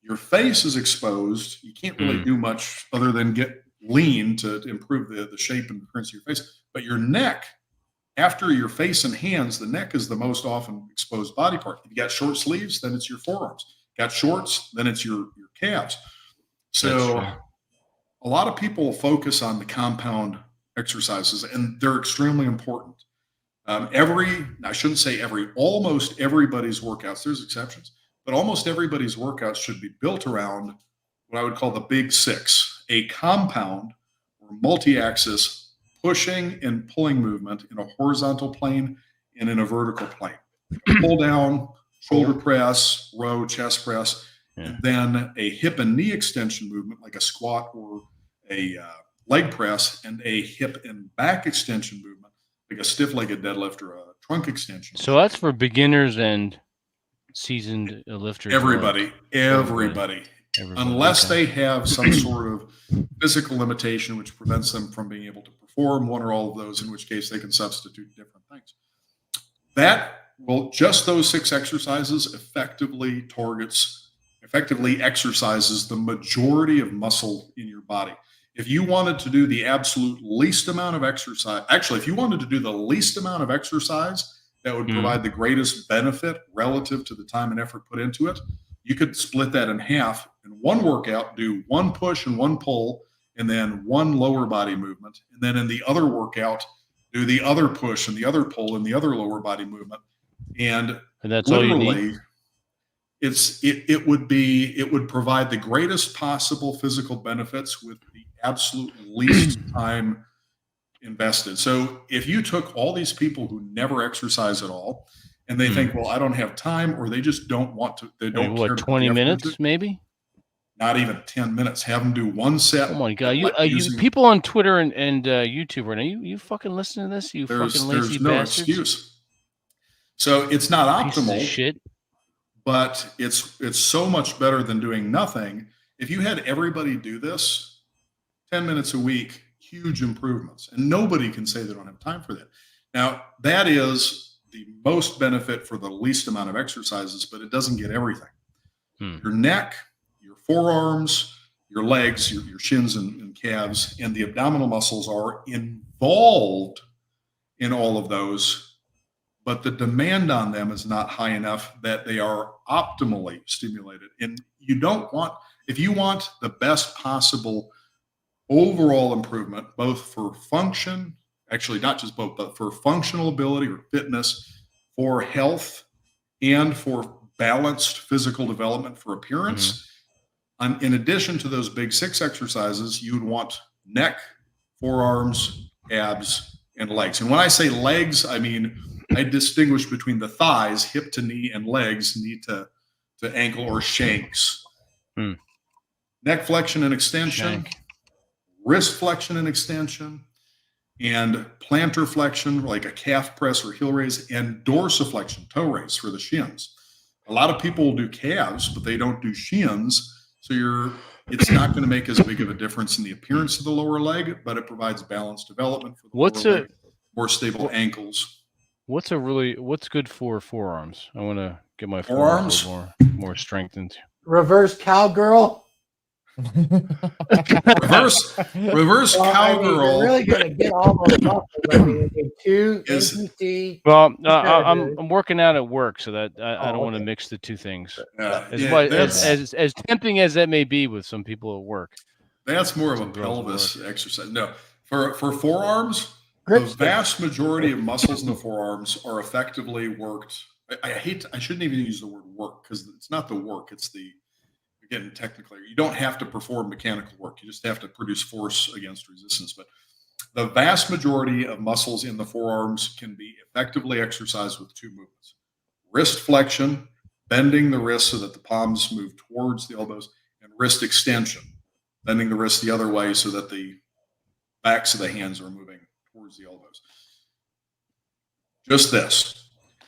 Your face is exposed. You can't really do much other than get lean to improve the shape and appearance of your face. But your neck, after your face and hands, the neck is the most often exposed body part. If you got short sleeves, then it's your forearms. Got shorts, then it's your calves. So a lot of people focus on the compound exercises, and they're extremely important. I shouldn't say almost everybody's workouts, there's exceptions, but almost everybody's workouts should be built around what I would call the big 6, a compound or multi-axis pushing and pulling movement in a horizontal plane and in a vertical plane. Pull down, shoulder press, row, chest press, and then a hip and knee extension movement like a squat or a leg press, and a hip and back extension movement like a stiff-legged deadlift or a trunk extension. So that's for beginners and seasoned lifters. Everybody. Unless they have some sort of physical limitation which prevents them from being able to perform one or all of those, in which case they can substitute different things. Just those 6 exercises effectively exercises the majority of muscle in your body. If you wanted to do the absolute least amount of exercise, if you wanted to do the least amount of exercise that would provide the greatest benefit relative to the time and effort put into it, you could split that in half. In one workout, do 1 push and 1 pull, and then 1 lower body movement. And then in the other workout, do the other push and the other pull and the other lower body movement. And that's all you need. It would provide the greatest possible physical benefits with the absolute least time invested. So if you took all these people who never exercise at all, and they think, well, I don't have time, or they just don't want to, they don't care. 20 minutes maybe? not even 10 minutes. Have them do one set. Oh my god! like You using- people on Twitter and YouTube right now. You fucking listen to this? You fucking lazy there's no bastards. excuse. So it's not Pieces of optimal, shit. but it's so much better than doing nothing. If you had everybody do this 10 minutes a week, huge improvements. And nobody can say they don't have time for that. Now, that is the most benefit for the least amount of exercises, but it doesn't get everything. Your neck, your forearms, your legs, your shins and calves, and the abdominal muscles are involved in all of those, but the demand on them is not high enough that they are optimally stimulated. And you don't want, if you want the best possible overall improvement, both for function, actually not just both, but for functional ability or fitness, for health, and for balanced physical development for appearance. In addition to those big 6 exercises, you would want neck, forearms, abs, and legs. And when I say legs, I mean, I distinguish between the thighs, hip to knee, and legs, knee to ankle, or shanks. Neck flexion and extension, wrist flexion and extension, and plantar flexion, like a calf press or heel raise, and dorsiflexion, toe raise for the shins. A lot of people will do calves, but they don't do shins. So it's not going to make as big of a difference in the appearance of the lower leg, but it provides balanced development for the lower leg, more stable ankles. What's good for forearms? I want to get my Forearms? more strengthened. Reverse cowgirl. Reverse Well, I mean, cowgirl. you're really going to get all those muscles. I mean, in 2 Is- NPC. Well, Yeah, I'm working out at work, so that I don't want to okay. mix the two things. That's As tempting as that may be with some people at work. more of a Some girls pelvis exercise. No, for forearms, Grip the strength. vast majority of muscles in the forearms are effectively worked. I shouldn't even use the word work, because it's not the work. It's again, technically, you don't have to perform mechanical work. You just have to produce force against resistance. But the vast majority of muscles in the forearms can be effectively exercised with 2 movements: wrist flexion, bending the wrist so that the palms move towards the elbows, and wrist extension, bending the wrist the other way so that the backs of the hands are moving towards the elbows. Just this.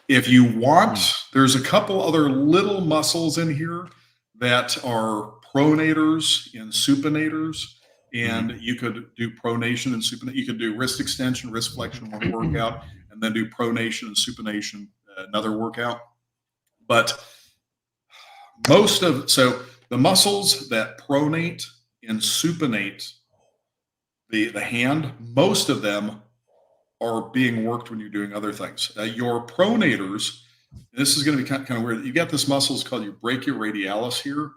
If you want, there's a couple other little muscles in here that are pronators and supinators, and you could do pronation and supination. You could do wrist extension, wrist flexion one workout, and then do pronation and supination another workout. But so the muscles that pronate and supinate the hand, most of them are being worked when you're doing other things. Your pronators, this is going to be kind of weird. You got this muscle, it's called your brachioradialis here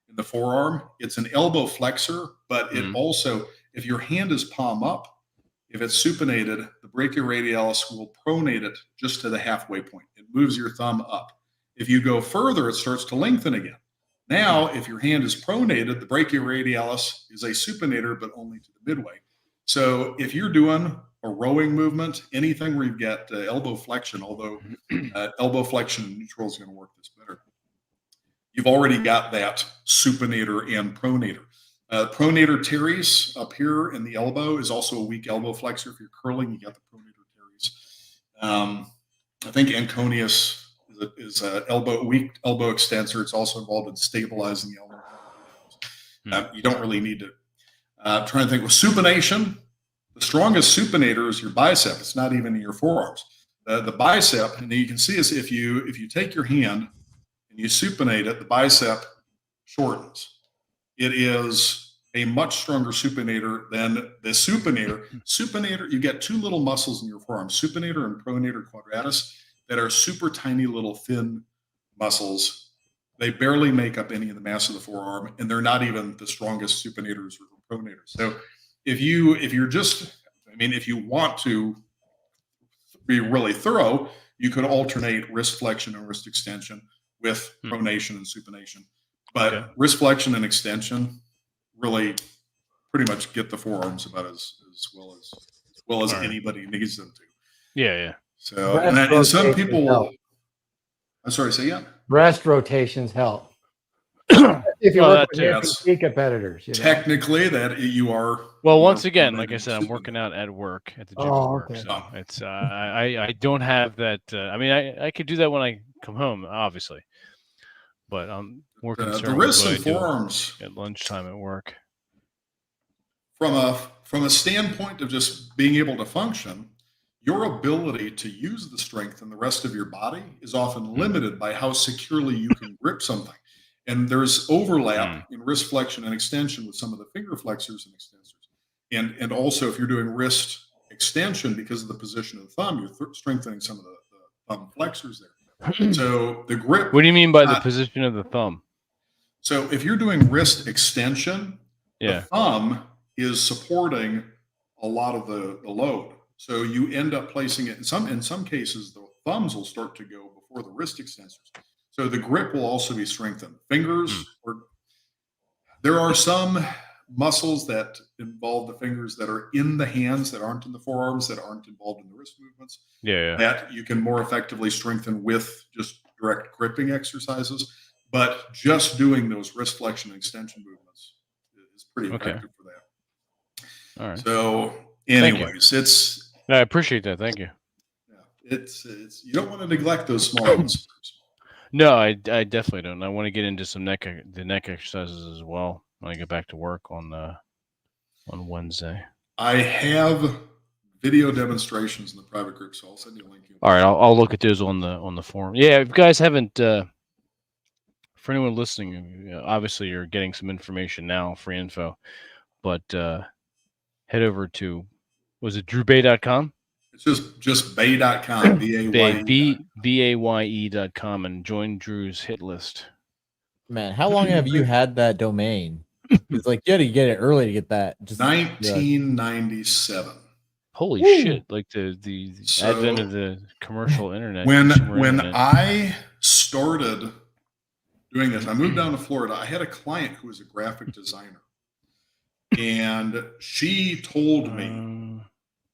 in the forearm. It's an elbow flexor, but it also, if your hand is palm up, if it's supinated, the brachioradialis will pronate it just to the halfway point. It moves your thumb up. If you go further, it starts to lengthen again. Now, if your hand is pronated, the brachioradialis is a supinator, but only to the midway. So if you're doing a rowing movement, anything where you've got elbow flexion, although elbow flexion in neutral is going to work this better, you've already got that supinator and pronator. Pronator teres up here in the elbow is also a weak elbow flexor. If you're curling, you got the pronator teres. I think Anconius is a weak elbow extensor. It's also involved in stabilizing the elbow. You don't really need to. Trying to think with supination. The strongest supinator is your bicep. It's not even in your forearms. The bicep, and you can see is if you take your hand and you supinate it, the bicep shortens. It is a much stronger supinator than the supinator. Supinator, you get 2 little muscles in your forearm, supinator and pronator quadratus, that are super tiny little thin muscles. They barely make up any of the mass of the forearm, and they're not even the strongest supinators or pronators. So if you want to be really thorough, you could alternate wrist flexion and wrist extension with pronation and supination. But wrist flexion and extension really pretty much get the forearms about as well as anybody needs them to. Yeah. So and some people will. I'm sorry, say again. Breast rotations help. If you Well, work that with too. NPC competitors, you know. Technically, that you are. Well, you once are again, like I providing said, I'm student. working out at work at the gym Oh, at work, okay. so it's I don't have that. I mean, I could do that when I come home, obviously, but I'm more The concerned with wrists what I and do forearms, at lunchtime at work. from a standpoint of just being able to function, your ability to use the strength in the rest of your body is often limited by how securely you can grip something. And there's overlap in wrist flexion and extension with some of the finger flexors and extensors. And also, if you're doing wrist extension because of the position of the thumb, you're strengthening some of the thumb flexors there. So the grip. What do you mean by the position of the thumb? So if you're doing wrist extension, the Yeah. thumb is supporting a lot of the load. So you end up placing it in some cases, the thumbs will start to go before the wrist extensors. So the grip will also be strengthened. Fingers, or there are some muscles that involve the fingers that are in the hands that aren't in the forearms, that aren't involved in the wrist movements. Yeah. That you can more effectively strengthen with just direct gripping exercises. But just doing those wrist flexion and extension movements is pretty effective for that. All right. So, anyways, it's. No, I appreciate that. Thank you. Yeah, it's you don't want to neglect those small muscles. No, I definitely don't. I want to get into some neck exercises as well when I get back to work on Wednesday. I have video demonstrations in the private group, so I'll send you a link. All right, I'll look at those on the forum. Yeah, if you guys haven't, for anyone listening, obviously you're getting some information now, free info, but head over to, was it drewbay.com? It's just bay.com, B-A-Y-E.com, and join Drew's hit list. Man, how long have you had that domain? It's like you had to get it early to get that. Just 1997. Holy shit! Like the advent of the commercial internet. When I started doing this, I moved down to Florida. I had a client who was a graphic designer, and she told me,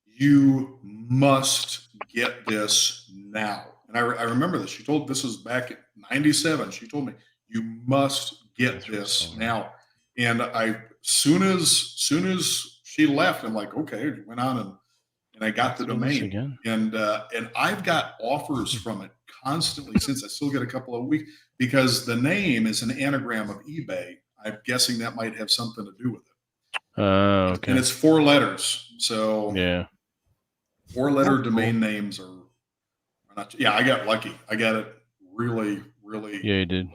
"You must get this now." And I remember this. This was back in '97. She told me, "You must get this now." And soon as she left, I'm like, okay. Went on and I got the domain, and I've got offers from it constantly since. I still get a couple of weeks because the name is an anagram of eBay. I'm guessing that might have something to do with it. Okay. And it's 4 letters, so yeah, 4-letter domain names are not. Yeah, I got lucky. I got it really. Yeah, you did.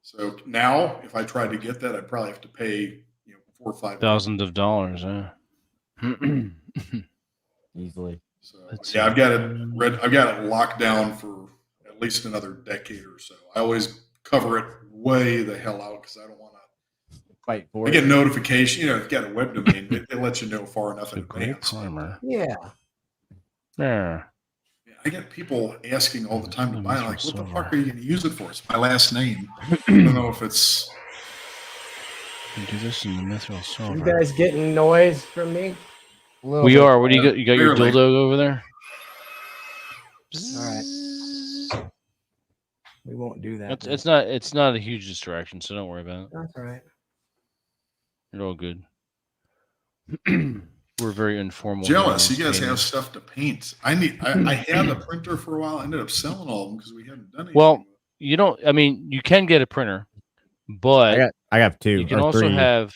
So now, if I tried to get that, I'd probably have to pay $4,000 or $5,000. Easily. So yeah, I've got it locked down for at least another decade or so. I always cover it way the hell out because I don't want to fight for it. I get notification. If you got a web domain, they let you know far enough in advance. Yeah. Yeah. I get people asking all the time to buy. I'm like, what the fuck are you going to use it for? It's my last name. I don't know if it's. Do this in the mithril silver. You guys getting noise from me? We are. What do you got? You got your dildo over there? All right. We won't do that. It's not a huge distraction, so don't worry about it. That's all right. You're all good. We're very informal. Jealous. You guys have stuff to paint. I had a printer for a while. I ended up selling all of them because we hadn't done anything. Well, you don't. I mean, you can get a printer, but I got 2. You can also have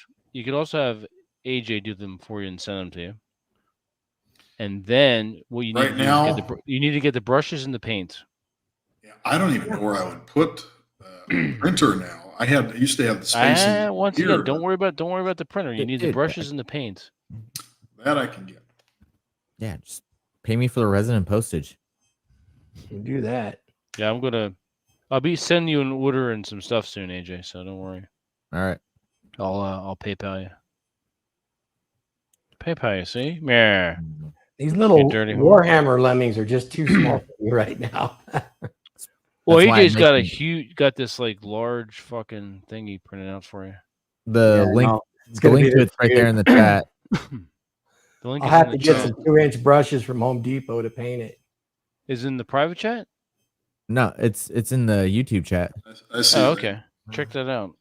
AJ do them for you and send them to you. And then what you need you need to get the brushes and the paint. Yeah, I don't even know where I would put the printer now. I used to have the space. Once again, don't worry about the printer. You need the brushes and the paint. That I can get. Yeah, just pay me for the resin and postage. You do that. Yeah, I'll be sending you an order and some stuff soon, AJ. So don't worry. All right. I'll PayPal you. PayPal you, see? Yeah. These little Warhammer lemmings are just too small for me right now. Well, AJ's got this like large fucking thingy printed out for you. The link to it's right there in the chat. I'll have to get some 2-inch brushes from Home Depot to paint it. Is in the private chat? No, it's in the YouTube chat. I see. Oh, okay. Check that out.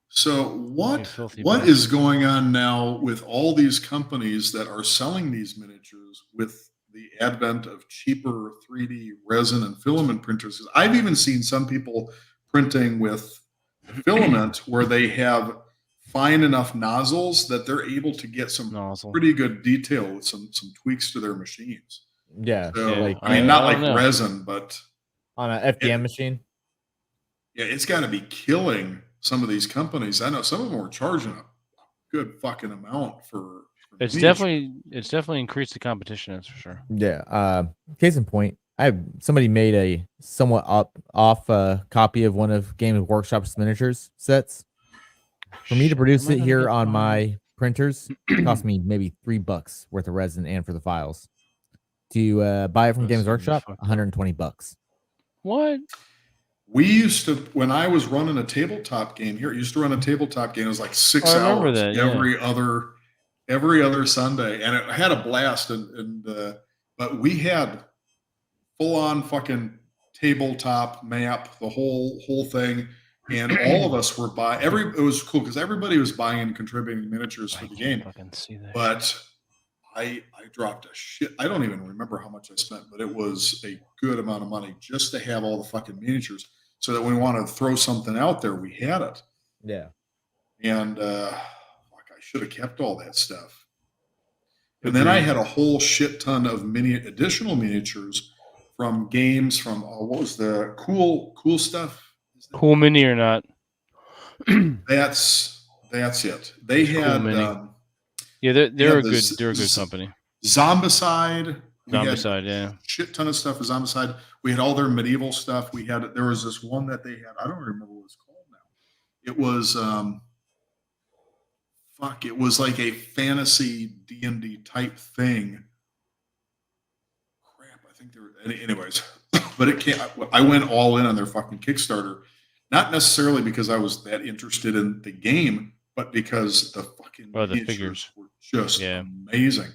So You filthy what is bastards. going on now with all these companies that are selling these miniatures with the advent of cheaper 3D resin and filament printers? 'Cause I've even seen some people printing with filament where they have fine enough nozzles that they're able to get some Nozzle. pretty good detail with some tweaks to their machines. Yeah, So, Yeah, I mean, not I like don't know. resin, but on an FDM machine. yeah, it's got to be killing some of these companies. I know some of them are charging a good fucking amount for It's miniatures. definitely increased the competition. That's for sure. Yeah. Case in point, somebody made a somewhat off copy of one of Games Workshop's miniatures sets. For me to Shit, produce am I it gonna here get on fined? my printers, it cost me maybe $3 worth of resin and for the files. To buy it from That's Games gonna be Workshop, fucked up. $120. What? We used to, when I was running a tabletop game here, I used to run a tabletop game. It was like 6 I remember hours that, yeah. every other Sunday, and it had a blast. But we had full on fucking tabletop map, the whole thing, and all of us were buying. It was cool because everybody was buying and contributing miniatures for I the can't game. fucking see that. But I dropped a shit. I don't even remember how much I spent, but it was a good amount of money just to have all the fucking miniatures, so that when we wanted to throw something out there, we had it. Yeah. And fuck, I should have kept all that stuff. And then I had a whole shit ton of additional miniatures from games from what was the cool stuff? Cool mini or not? That's it. They Cool had Mini. Yeah, they're a good company. Zombicide. We had Zombicide, yeah. shit ton of stuff with Zombicide. We had all their medieval stuff. There was this one that they had. I don't remember what it's called now. It was it was like a fantasy D&D type thing. Crap, I think anyways. But it can't. I went all in on their fucking Kickstarter, not necessarily because I was that interested in the game, but because the fucking Oh, the miniatures figures were just Yeah. amazing,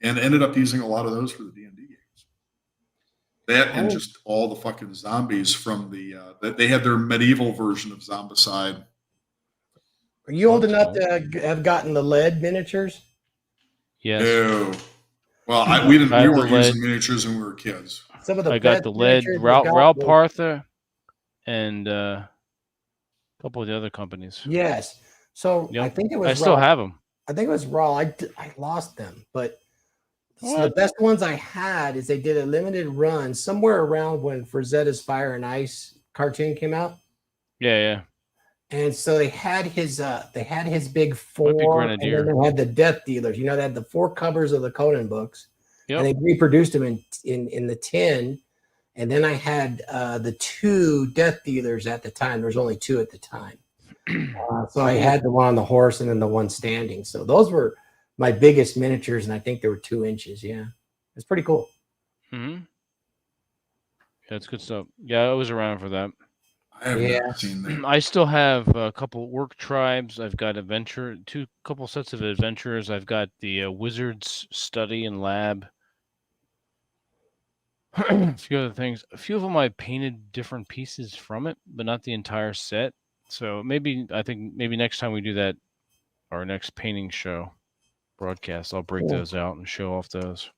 and ended up using a lot of those for the D&D games. That and just all the fucking zombies from that they had their medieval version of Zombicide. Are you old That's enough cool. to have gotten the lead miniatures? Yes. No. Well, we I had the weren't lead. using miniatures when we were kids. Some of the I got best the lead miniatures Ralph we got was- Partha and a couple of the other companies. Yes. So Yep. I think it was. I still Raw. have them. I think it was Raw. I lost them, but the best ones I had is they did a limited run somewhere around when Frazetta's Fire and Ice cartoon came out. Yeah. And so they had his big four, and Grenadier. then they had the Death Dealers. You know, they had the 4 covers of the Conan books, Yep. and they reproduced them in the tin. And then I had the 2 Death Dealers at the time. There was only 2 at the time. So I had the one on the horse and then the one standing. So those were my biggest miniatures, and I think they were 2 inches. Yeah, it's pretty cool. Mm-hmm. That's good stuff. Yeah, I was around for that. I have not seen that. I still have a couple Orc Tribes. I've got couple sets of adventures. I've got the Wizards Study and Lab. A few other things. A few of them I painted different pieces from it, but not the entire set. So I think maybe next time we do that, our next painting show broadcast, I'll break those out and show off those.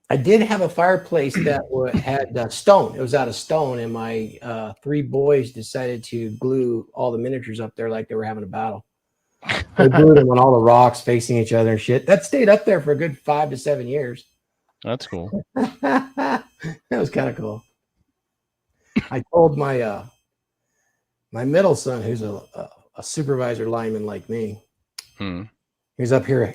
I did have a fireplace that had stone. It was out of stone, and my 3 boys decided to glue all the miniatures up there like they were having a battle. They glued them on all the rocks facing each other and shit. That stayed up there for a good 5 to 7 years. That's cool. That was kind of cool. I told my my middle son, who's a supervisor lineman like me, he's up here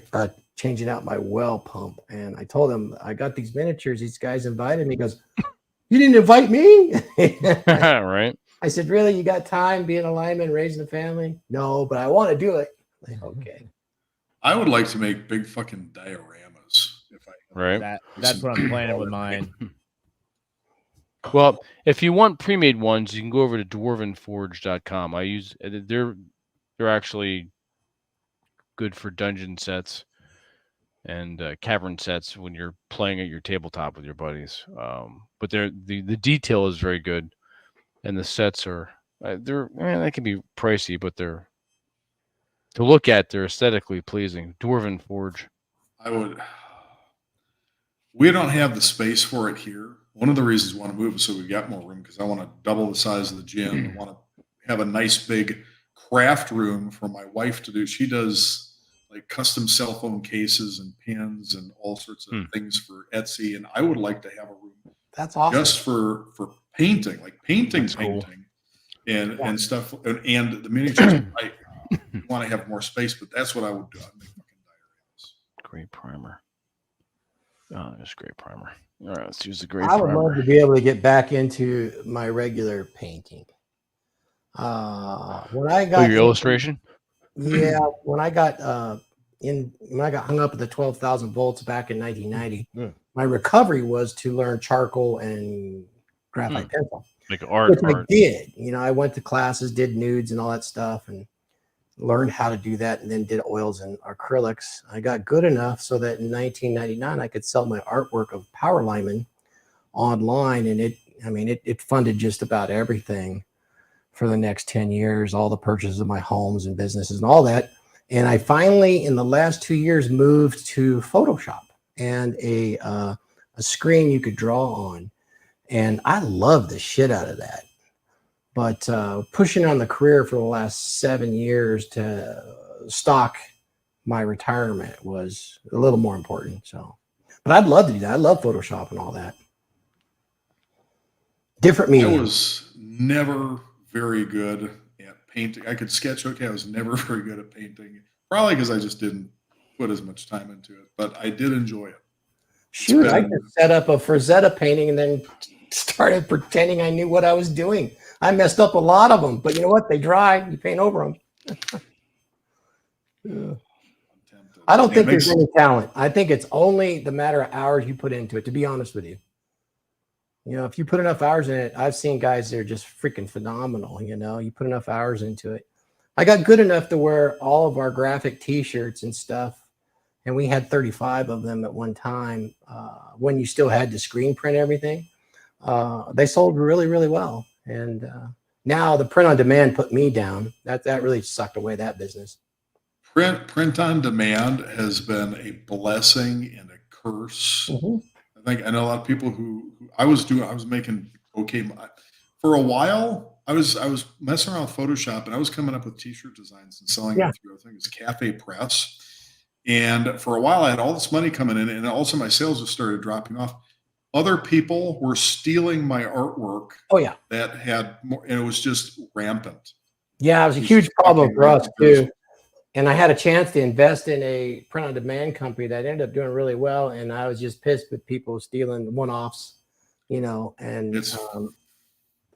changing out my well pump, and I told him I got these miniatures. These guys invited me. He goes, "You didn't invite me?" Right. I said, "Really? You got time being a lineman, raising a family?" "No, but I want to do it." Like, okay. I would like to make big fucking dioramas. Right. That's what I'm planning with mine. Well, if you want pre-made ones, you can go over to dwarvenforge.com. They're actually good for dungeon sets and cavern sets when you're playing at your tabletop with your buddies. But the detail is very good, and the sets are They can be pricey, but they're to look at. They're aesthetically pleasing. Dwarven Forge. We don't have the space for it here. One of the reasons we want to move is so we've got more room because I want to double the size of the gym. I want to have a nice big craft room for my wife to do. She does like custom cell phone cases and pins and all sorts of things for Etsy. And I would like to have a room That's awesome. just for painting, like painting cool. and stuff. And the miniatures, I want to have more space, but that's what I would do. I'd make fucking dioramas. Great primer. Oh, that's great primer. All right, let's use the great I would primer. love to be able to get back into my regular painting. When I got your illustration? Yeah, when I got hung up at the 12,000 volts back in 1990, my recovery was to learn charcoal and graphite pencil. Like art. Which I did. I went to classes, did nudes and all that stuff, and learned how to do that, and then did oils and acrylics. I got good enough so that in 1999 I could sell my artwork of Power Lineman online, and it funded just about everything for the next 10 years, all the purchases of my homes and businesses and all that. And I finally, in the last 2 years, moved to Photoshop and a screen you could draw on. And I love the shit out of that. But pushing on the career for the last 7 years to stock my retirement was a little more important. So, but I'd love to do that. I love Photoshop and all that. Different medium. I was never very good at painting. I could sketch okay. I was never very good at painting. Probably because I just didn't put as much time into it. But I did enjoy it. Shoot, I could set up a Frazetta painting and then started pretending I knew what I was doing. I messed up a lot of them, but you know what? They dry. You paint over them. I don't think there's any talent. I think it's only the matter of hours you put into it, to be honest with you. If you put enough hours in it, I've seen guys that are just freaking phenomenal. You put enough hours into it. I got good enough to wear all of our graphic T-shirts and stuff, and we had 35 of them at one time when you still had to screen print everything. They sold really, really well. And now the print on demand put me down. That really sucked away that business. Print on demand has been a blessing and a curse. I know a lot of people who I was making okay for a while. I was messing around with Photoshop and I was coming up with T-shirt designs and selling them through, I think it's Cafe Press. And for a while I had all this money coming in, and also my sales just started dropping off. Other people were stealing my artwork. Oh yeah, that had more, and it was just rampant. Yeah, it was a huge problem for us too. And I had a chance to invest in a print-on-demand company that ended up doing really well. And I was just pissed with people stealing one-offs, and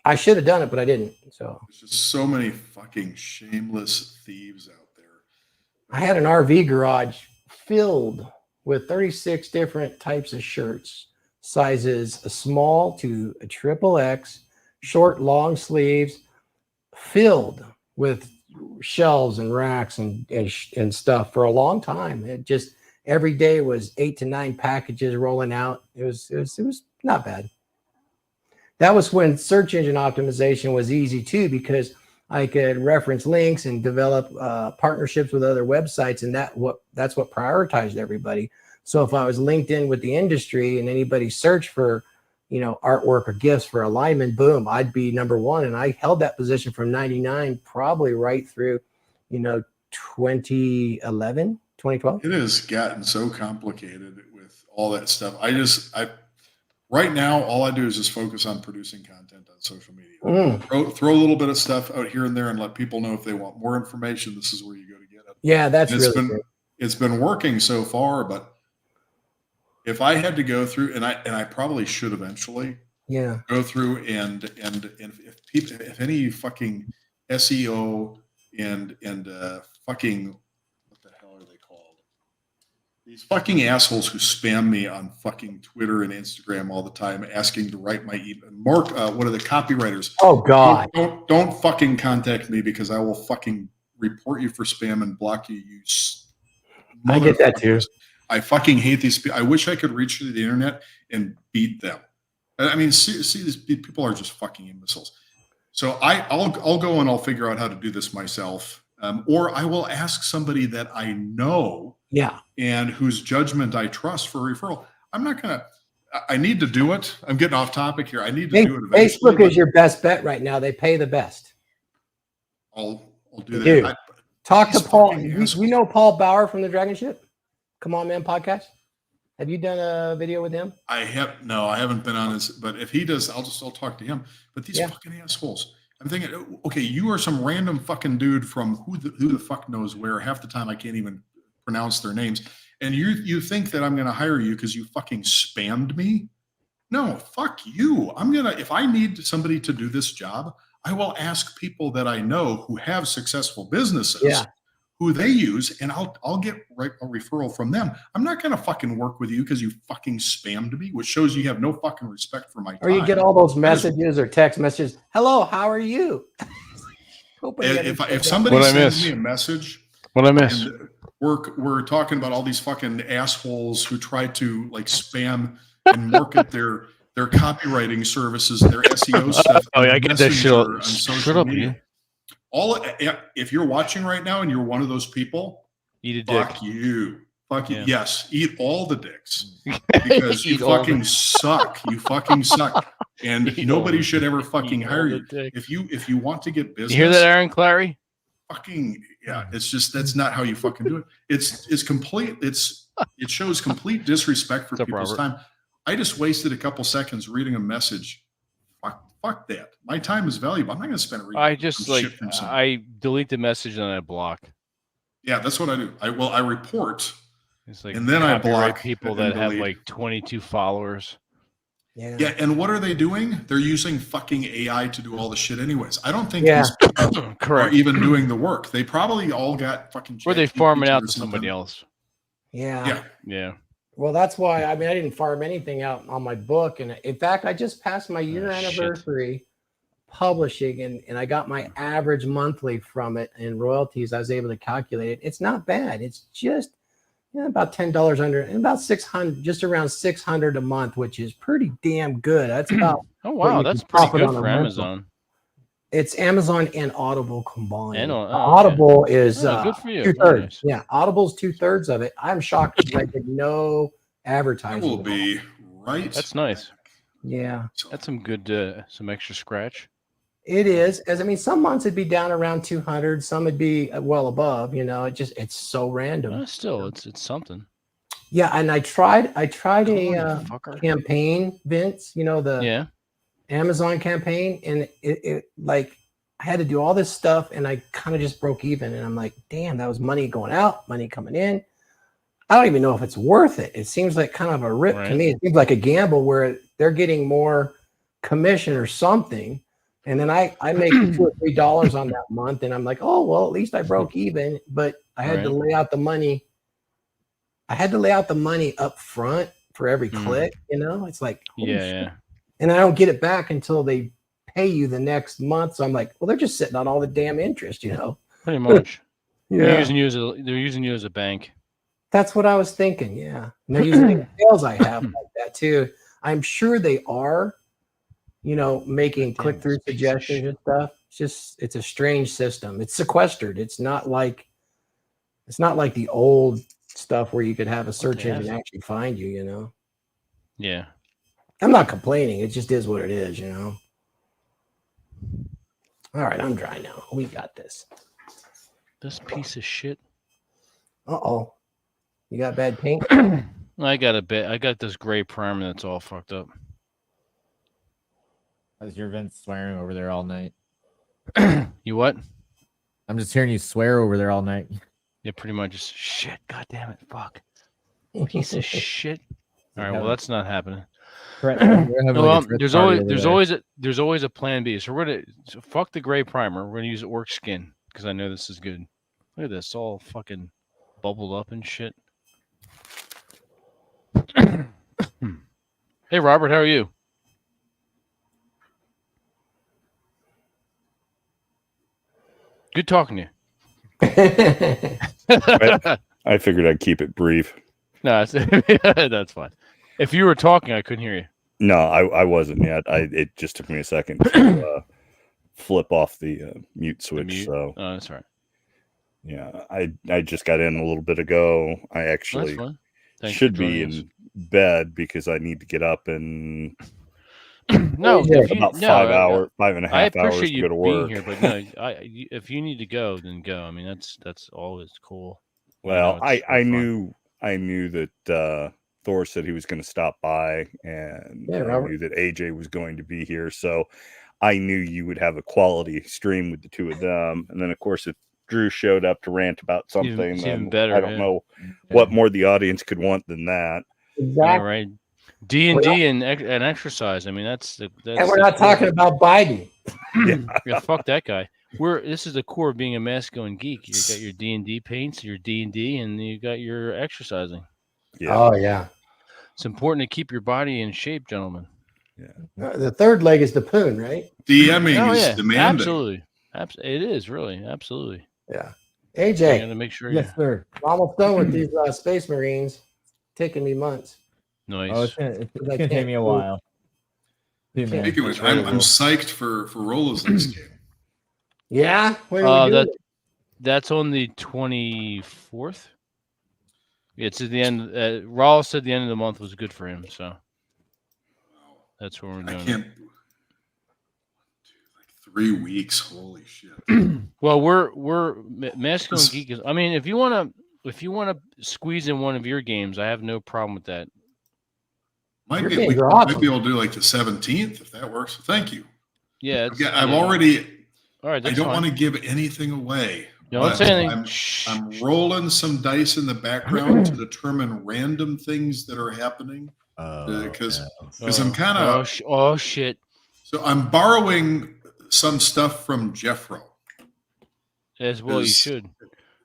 I should have done it, but I didn't. So there's just so many fucking shameless thieves out there. I had an RV garage filled with 36 different types of shirts, sizes a small to a XXX, short, long sleeves, filled with shelves and racks and stuff for a long time. It just every day was 8 to 9 packages rolling out. It was not bad. That was when search engine optimization was easy too, because I could reference links and develop partnerships with other websites, and that's what prioritized everybody. So if I was linked in with the industry and anybody searched for artwork or gifts for alignment, boom, I'd be number one. And I held that position from 99 probably right through 2011, 2012. It has gotten so complicated with all that stuff. Right now all I do is just focus on producing content on social media. Throw a little bit of stuff out here and there and let people know if they want more information, this is where you go to get it. Yeah, that's really good. It's been working so far, but if I had to go through, and I probably should eventually, go through and if any fucking SEO and fucking, what the hell are they called? These fucking assholes who spam me on fucking Twitter and Instagram all the time, asking to write my email. Mark, what are the copywriters? Oh God! Don't fucking contact me, because I will fucking report you for spam and block you. I get that too. I fucking hate these people. I wish I could reach through the internet and beat them. I mean, see, these people are just fucking imbeciles. So I'll go and I'll figure out how to do this myself, or I will ask somebody that I know Yeah. and whose judgment I trust for a referral. I'm not gonna. I need to do it. I'm getting off topic here. I need to do it eventually. Facebook is your best bet right now. They pay the best. I'll do They that. do. Talk to These Paul. fucking You assholes. know Paul Bauer from the Dragon Ship? Come On Man podcast? Have you done a video with him? I haven't been on his, but if he does, I'll talk to him. But these Yeah. fucking assholes. I'm thinking, okay, you are some random fucking dude from who the fuck knows where. Half the time I can't even pronounce their names. And you think that I'm gonna hire you because you fucking spammed me? No, fuck you. If I need somebody to do this job, I will ask people that I know who have successful businesses. Yeah. Who they use, and I'll get a referral from them. I'm not gonna fucking work with you because you fucking spammed me, which shows you have no fucking respect for my Or you time. get all those messages or text messages. Hello, how are you? If somebody What I sends miss? me a message, What I miss? and we're talking about all these fucking assholes who try to like spam and market their copywriting services, their SEO stuff. Oh, yeah, I on get that shit. Messenger, on social Shut up, media. you. If you're watching right now and you're one of those people, Eat a dick. fuck you. Fuck you. Yeah. Yes, eat all the dicks because you Eat all fucking suck. You fucking suck, and Eat all nobody the- should ever fucking Eat all hire the you. dick. If you want to get business, You hear that, Aaron Clary? fucking yeah. It's just that's not how you fucking do it. It's complete. It shows complete disrespect for What's up, people's Robert? time. I just wasted a couple seconds reading a message. Fuck that. My time is valuable. I'm not going to spend it reading I just some like shit from some- I delete the message and I block. Yeah, that's what I do. I report. It's like And then I copyright block people and that have delete. like 22 followers. Yeah. Yeah, and what are they doing? They're using fucking AI to do all the shit anyways. I don't think Yeah. these people are Correct. even doing the work. They probably all got fucking Or they ChatGPT farm it out or to somebody something. else. Yeah. Yeah. Yeah. Well, that's why I didn't farm anything out on my book. And in fact, I just passed my year Oh, shit. anniversary publishing and I got my average monthly from it in royalties. I was able to calculate it. It's not bad. It's just about $10 under and about 600, just around 600 a month, which is pretty damn good. That's about Oh What wow, you that's can pretty profit good on a for rental. Amazon. it's Amazon and Audible combined. And, oh, okay. Audible is Oh, good for you. 2/3. Very nice. Yeah, Audible's 2/3 of it. I'm shocked because I did no I advertising. will be right. That's nice. Yeah, So, That's some good some extra scratch. it is. As some months it'd be down around 200, some would be well above. It's so random. Still, it's something. Yeah, and I tried Come a on, you fucker. campaign, Vince. The Yeah. Amazon campaign, and it like I had to do all this stuff, and I kind of just broke even. And I'm like, damn, that was money going out, money coming in. I don't even know if it's worth it. It seems like kind of a rip to Right. me. It seems like a gamble where they're getting more commission or something, and then I make $2 or $3 on that month, and I'm like, oh well, at least I broke even. But I had to lay out the money. I had to lay out the money up front for every Mm. click. It's like, holy shit. Yeah. And I don't get it back until they pay you the next month. So I'm like, well, they're just sitting on all the damn interest, Pretty much. They're Yeah, using you as a bank. that's what I was thinking. Yeah, and they're using the sales I have like that too. I'm sure they are, making Damn, click through this piece of suggestions shit. and stuff. It's a strange system. It's sequestered. It's not like the old stuff where you could have a search the engine F? actually find you. Yeah. I'm not complaining. It just is what it is. All right, I'm dry now. We got this. This piece of shit. Uh-oh. You got bad pink? I got this gray primer that's all fucked up. How's your Vince swearing over there all night? You what? I'm just hearing you swear over there all night. Yeah, pretty much. Just shit. God damn it. Fuck. Piece of shit. All right. Well, that's not happening. Well, there's always a plan B. So we're gonna fuck the gray primer. We're gonna use Orc Skin because I know this is good. Look at this, all fucking bubbled up and shit. Hey, Robert, how are you? Good talking to you. I figured I'd keep it brief. No, that's fine. If you were talking, I couldn't hear you. No, I wasn't yet. It just took me a second to flip off the mute switch. mute? So Oh, that's all right. yeah, I just got in a little bit ago. I That's actually fine. Thanks should for be joining us. in bed because I need to get up in No, AJ. if you, about no, 5.5 I hours appreciate to you go to being work. here, but no, if you need to go, then go. I mean, that's always cool. Well, it's I fun. knew that Thor said he was going to stop by, and Yeah, I Robert. knew that AJ was going to be here, so I knew you would have a quality stream with the two of them. And then, of course, if Drew showed up to rant about It's even something, better, I don't yeah. know what more the audience could want than that. Yeah, Exactly. right. D&D and exercise. I mean, that's And we're not talking about Biden. Yeah, fuck that guy. This is the core of being a masculine geek. You got your D&D paints, your D&D, and you got your exercising. Yeah, Oh yeah. It's important to keep your body in shape, gentlemen. The third leg is the poon, right? DMing Oh is yeah, demanding. absolutely. It is really absolutely. Yeah. You got AJ, to make sure. Yes, sir. I'm almost done with these Space Marines. Taking me months. Nice. Oh, it's gonna I take can't me a move. while. Too, man. Speaking of which, That's right, I'm Will. psyched for Rolo's next game. Yeah. When are we doing it? That's on the 24th. It's at the end. Rawls said the end of the month was good for him, so that's what we're I doing. can't. Like 3 weeks. Holy shit. Well, we're masculine geek. I mean, if you want to squeeze in one of your games, I have no problem with that. Your We games are might awesome. be able to do like the 17th if that works. Thank you. Yeah, I've already. All right, I that's don't fine. want to give anything away. Don't but say anything. I'm rolling some dice in the background to determine random things that are happening because I'm kind of oh shit. so I'm borrowing some stuff from Jeffro. As well, you As- should.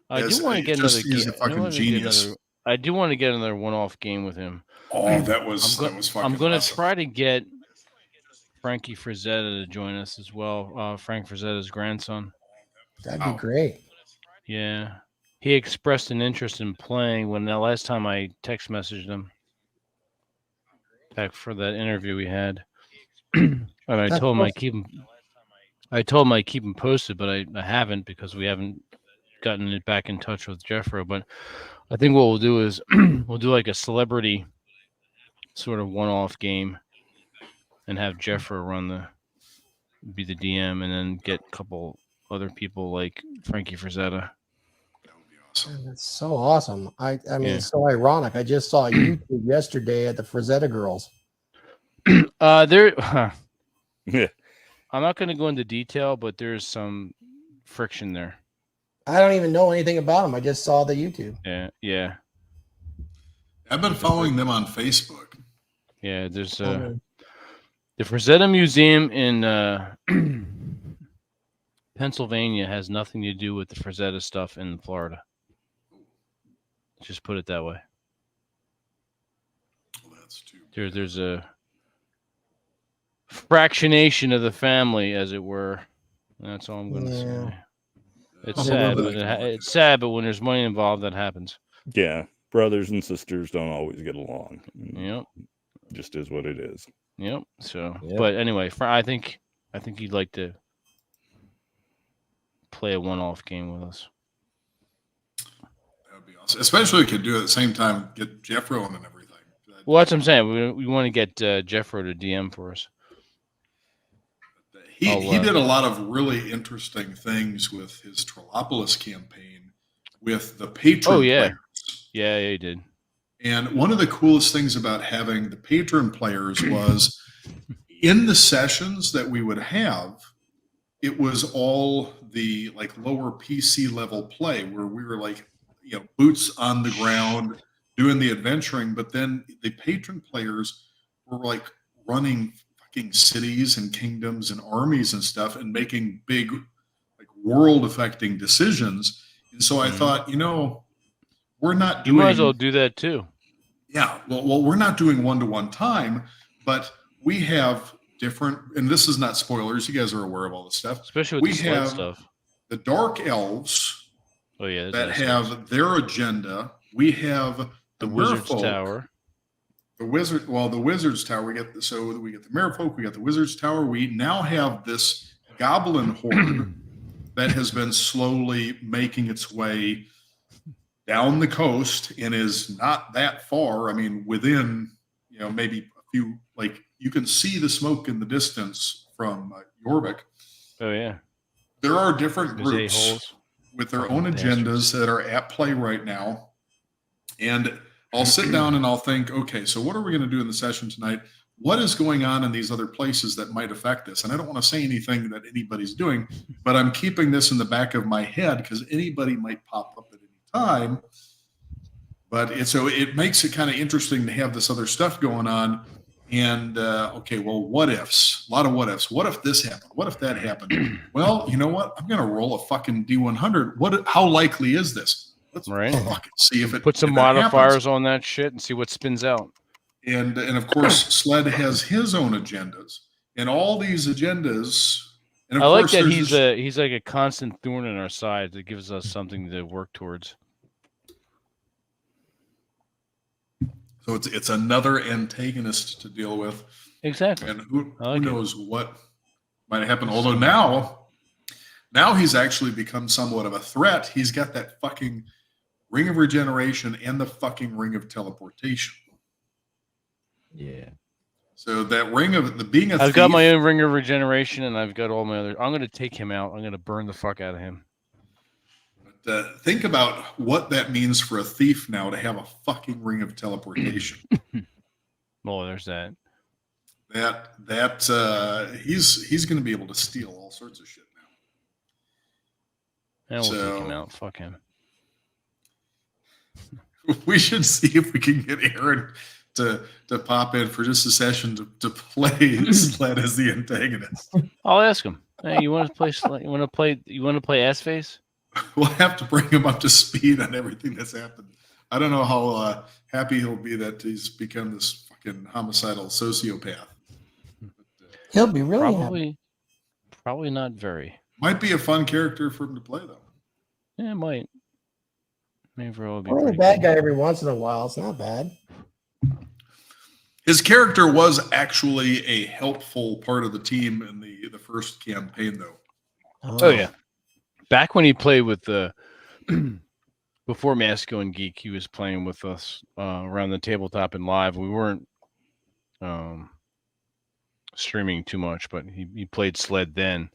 I as do want to I get just- another he's game. a fucking genius. I do want to get another one-off game with him. Oh, that was fucking. I'm going to awesome. try to get Frankie Frazetta to join us as well. Frank Frazetta's grandson. That'd be great. Yeah, he expressed an interest in playing when the last time I text messaged him back for that interview we had. And I That's told him I awesome. keep him. I told him I keep him posted, but I haven't because we haven't gotten it back in touch with Jeffro. But I think what we'll do is we'll do like a celebrity sort of one-off game and have Jeffro be the DM, and then get a couple other people like Frankie Frazetta. That would be awesome. That's so awesome. I mean, Yeah. it's so ironic. I just saw YouTube yesterday at the Frazetta girls. There. Yeah. I'm not going to go into detail, but there's some friction there. I don't even know anything about them. I just saw the YouTube. Yeah. I've been following them on Facebook. Yeah, there's Oh, the Frazetta Museum in Pennsylvania has nothing to do with the Frazetta stuff in Florida. Just put it that way. Well, that's too. There's a fractionation of the family, as it were. That's all I'm going to Yeah. say. It's I'll sad, remember but that. it's sad, but when there's money involved, that happens. Yeah, brothers and sisters don't always get along. Yep. Just is what it is. Yep. So, Yep. but anyway, I think you'd like to play a one-off game with us. That would be awesome. Especially if we could do it at the same time, get Jeffro on and everything. Well, that's what I'm saying. We want to get Jeffro to DM for us. He did a lot of really interesting things with his Trollopolis campaign with the patron Oh, yeah. players. Yeah, he did. And one of the coolest things about having the patron players was in the sessions that we would have, it was all the like lower PC level play where we were like, boots on the ground doing the adventuring. But then the patron players were like running fucking cities and kingdoms and armies and stuff and making big like world affecting decisions. And so I thought, we're not You doing. might as well do that too. Yeah, well, we're not doing one-to-one time, but we have different, and this is not spoilers. You guys are aware of all this stuff. Especially with We the sled have stuff. the Dark Elves Oh yeah, that that's have their agenda. We have the Wizard's Merfolk, Tower. the Wizard's Tower. We get the Merfolk. We got the Wizard's Tower. We now have this goblin horde that has been slowly making its way down the coast and is not that far. I mean, within, maybe a few, like you can see the smoke in the distance from Jorvik. Oh yeah. There are different Those groups a-holes. with their Fucking own agendas bastards. that are at play right now. And I'll sit down and I'll think, okay, so what are we going to do in the session tonight? What is going on in these other places that might affect this? And I don't want to say anything that anybody's doing, but I'm keeping this in the back of my head because anybody might pop up at any time. But so it makes it kind of interesting to have this other stuff going on. And okay, well, what ifs? A lot of what ifs. What if this happened? What if that happened? Well, you know what? I'm going to roll a fucking D100. How likely is this? Let's fucking see if it put some if it happens. modifiers on that shit and see what spins out. And of course, Sled has his own agendas, and all these agendas. And of I like course, that there's he's like a constant thorn in our side that gives us something to work towards. So it's another antagonist to deal with. Exactly. And who like knows what might happen. Although now he's actually become somewhat of a threat. He's got that fucking Ring of Regeneration and the fucking Ring of Teleportation. Yeah. So that ring of the being a I've thief, got my own Ring of Regeneration, and I've got all my other. I'm going to take him out. I'm going to burn the fuck out of him. But think about what that means for a thief now to have a fucking Ring of Teleportation. Well, there's that. He's going to be able to steal all sorts of shit now. And we'll take him out. Fuck him. We should see if we can get Aaron to pop in for just a session to play Sled as the antagonist. I'll ask him. Hey, you want to play? You want to play ass face? We'll have to bring him up to speed on everything that's happened. I don't know how happy he'll be that he's become this fucking homicidal sociopath. He'll be really happy. Probably not very. Might be a fun character for him to play, though. Yeah, it might. Maybe it'll be We're a pretty bad cool. guy every once in a while. It's not bad. His character was actually a helpful part of the team in the first campaign, though. Oh yeah. Back when he played with the before Masco and Geek, he was playing with us around the tabletop and live. We weren't streaming too much, but he played Sled then,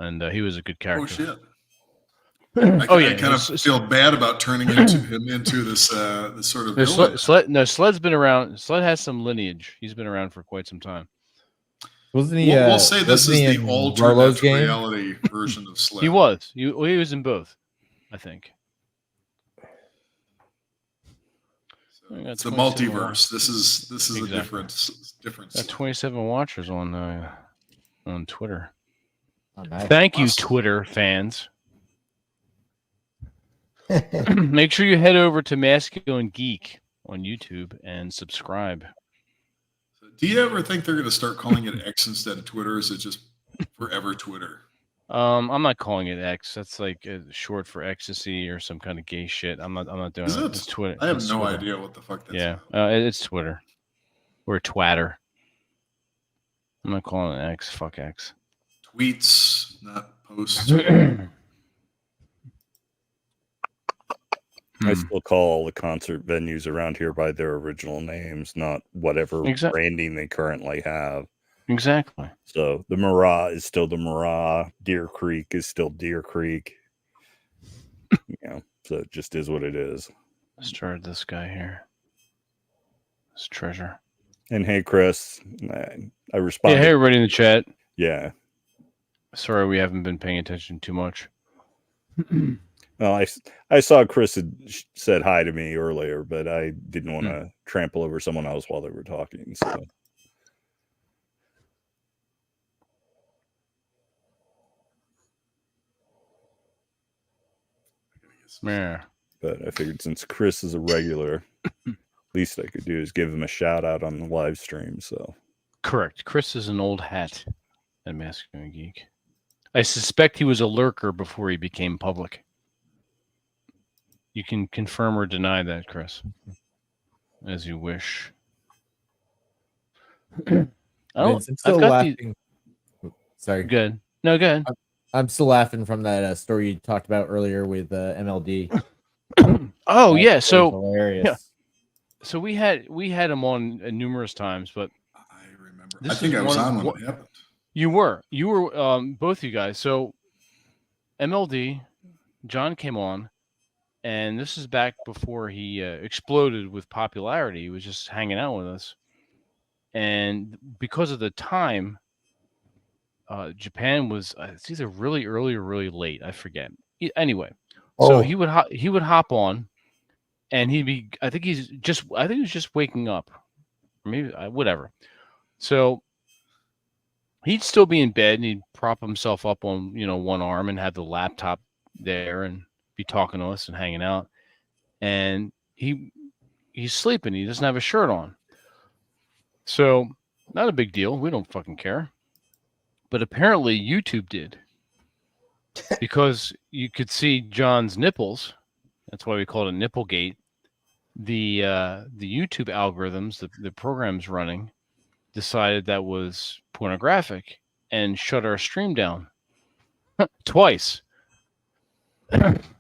and he was a good character. Oh shit! I kind of feel bad about turning him into this sort of villain. Sled's been around. Sled has some lineage. He's been around for quite some time. Wasn't he? We'll say this is the alternate reality version of Sled. He was. He was in both, I think. So it's a multiverse. This is exactly. a different. Got 27 watchers on Twitter. Oh, nice. Thank you, Twitter fans. Make sure you head over to Masco and Geek on YouTube and subscribe. Do you ever think they're going to start calling it X instead of Twitter? Or is it just forever Twitter? I'm not calling it X. That's like short for ecstasy or some kind of gay shit. I'm not doing it. It's Twitter. I have it's no Twitter. idea what the fuck that's about. It's Twitter. Or Twatter. I'm not calling it X. Fuck X. Tweets, not posts. I still call all the concert venues around here by their original names, not whatever branding they currently have. Exactly. So the Marat is still the Marat. Deer Creek is still Deer Creek. So it just is what it is. Let's try this guy here. This treasure. And hey, Chris, I responded. Yeah, hey, everybody in the chat. Yeah. Sorry, we haven't been paying attention too much. Well, I saw Chris had said hi to me earlier, but I didn't want to trample over someone else while they were talking. So. Yeah. But I figured since Chris is a regular, least I could do is give him a shout out on the live stream. So correct. Chris is an old hat at Masco and Geek. I suspect he was a lurker before he became public. You can confirm or deny that, Chris, as you wish. I'm still laughing. Sorry. Good. No, go ahead. I'm still laughing from that story you talked about earlier with MLD. Oh That yeah, was so hilarious. yeah. So we had him on numerous times, but I remember. This I think is I was one of- on when one- it happened. you were both you guys. So MLD, John came on, and this is back before he exploded with popularity. He was just hanging out with us, and because of the time, Japan was it's either really early or really late. I forget. Anyway, so Oh. he would hop on, and he'd be. I think he was just waking up, maybe whatever. So he'd still be in bed, and he'd prop himself up on one arm and have the laptop there and be talking to us and hanging out. And he's sleeping. He doesn't have a shirt on. So not a big deal. We don't fucking care. But apparently YouTube did, because you could see John's nipples. That's why we call it a nipplegate. The YouTube algorithms, the programs running, decided that was pornographic and shut our stream down twice.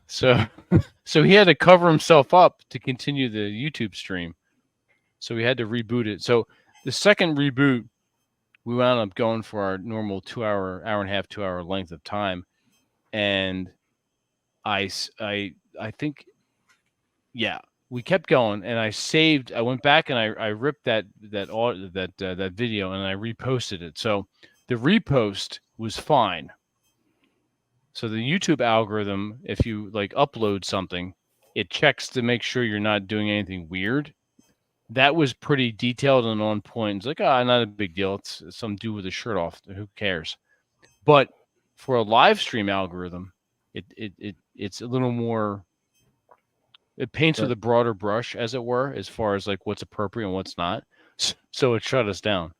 So he had to cover himself up to continue the YouTube stream. So we had to reboot it. So the second reboot, we wound up going for our normal 2 hour and a half, 2 hour length of time. And I think, yeah, we kept going, and I went back and I ripped that video and I reposted it. So the repost was fine. So the YouTube algorithm, if you like upload something, it checks to make sure you're not doing anything weird. That was pretty detailed and on point. It's like, not a big deal. It's some dude with a shirt off. Who cares? But for a live stream algorithm, it's a little more. It paints with a broader brush, as it were, as far as like what's appropriate and what's not. So it shut us down.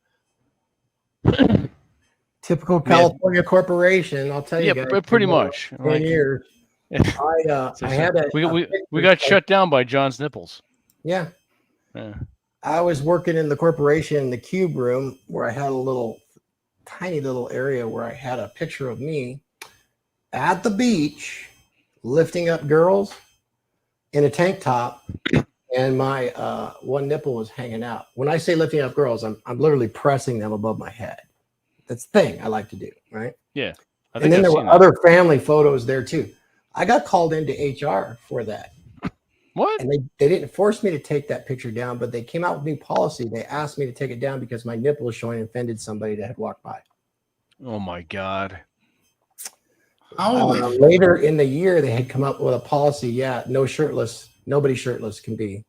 Typical California corporation, I'll tell you Yeah, guys. pretty much. 10 Like, years. I had we got shut down by John's nipples. Yeah. Yeah. I was working in the corporation in the cube room where I had a tiny little area where I had a picture of me at the beach lifting up girls in a tank top, and my one nipple was hanging out. When I say lifting up girls, I'm literally pressing them above my head. That's the thing I like to do, right? Yeah. And then there were other family photos there too. I got called into HR for that. What? And they didn't force me to take that picture down, but they came out with new policy. They asked me to take it down because my nipple was showing and offended somebody that had walked by. Oh my God. Later in the year, they had come up with a policy. Yeah, nobody shirtless can be.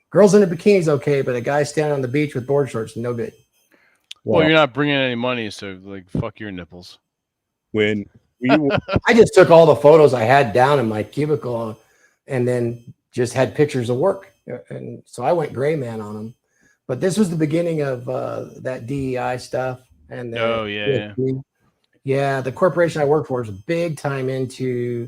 Girls in the bikinis, okay, but a guy standing on the beach with board shorts, no good. Well, you're not bringing any money, so like, fuck your nipples. When I just took all the photos I had down in my cubicle and then just had pictures of work. And so I went gray man on them. But this was the beginning of that DEI stuff. And yeah, the corporation I work for is big time into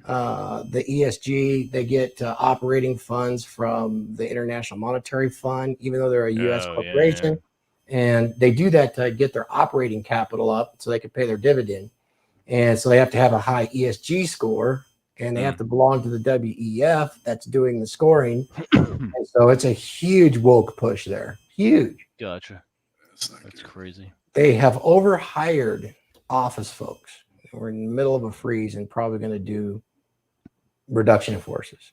the ESG. They get operating funds from the International Monetary Fund, even though they're a U.S. corporation. Yeah. And they do that to get their operating capital up so they can pay their dividend. And so they have to have a high ESG score, and they have to belong to the WEF that's doing the scoring. And so it's a huge woke push there. Huge. Gotcha. That's crazy. They have overhired office folks. We're in the middle of a freeze and probably going to do reduction in forces.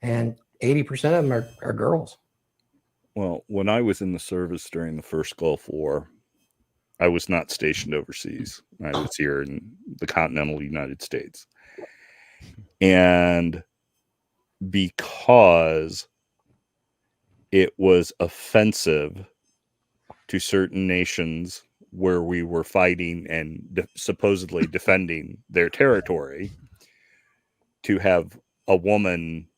And 80% of them are girls. Well, when I was in the service during the first Gulf War, I was not stationed overseas. I was here in the continental United States. And because it was offensive to certain nations where we were fighting and supposedly defending their territory, to have a woman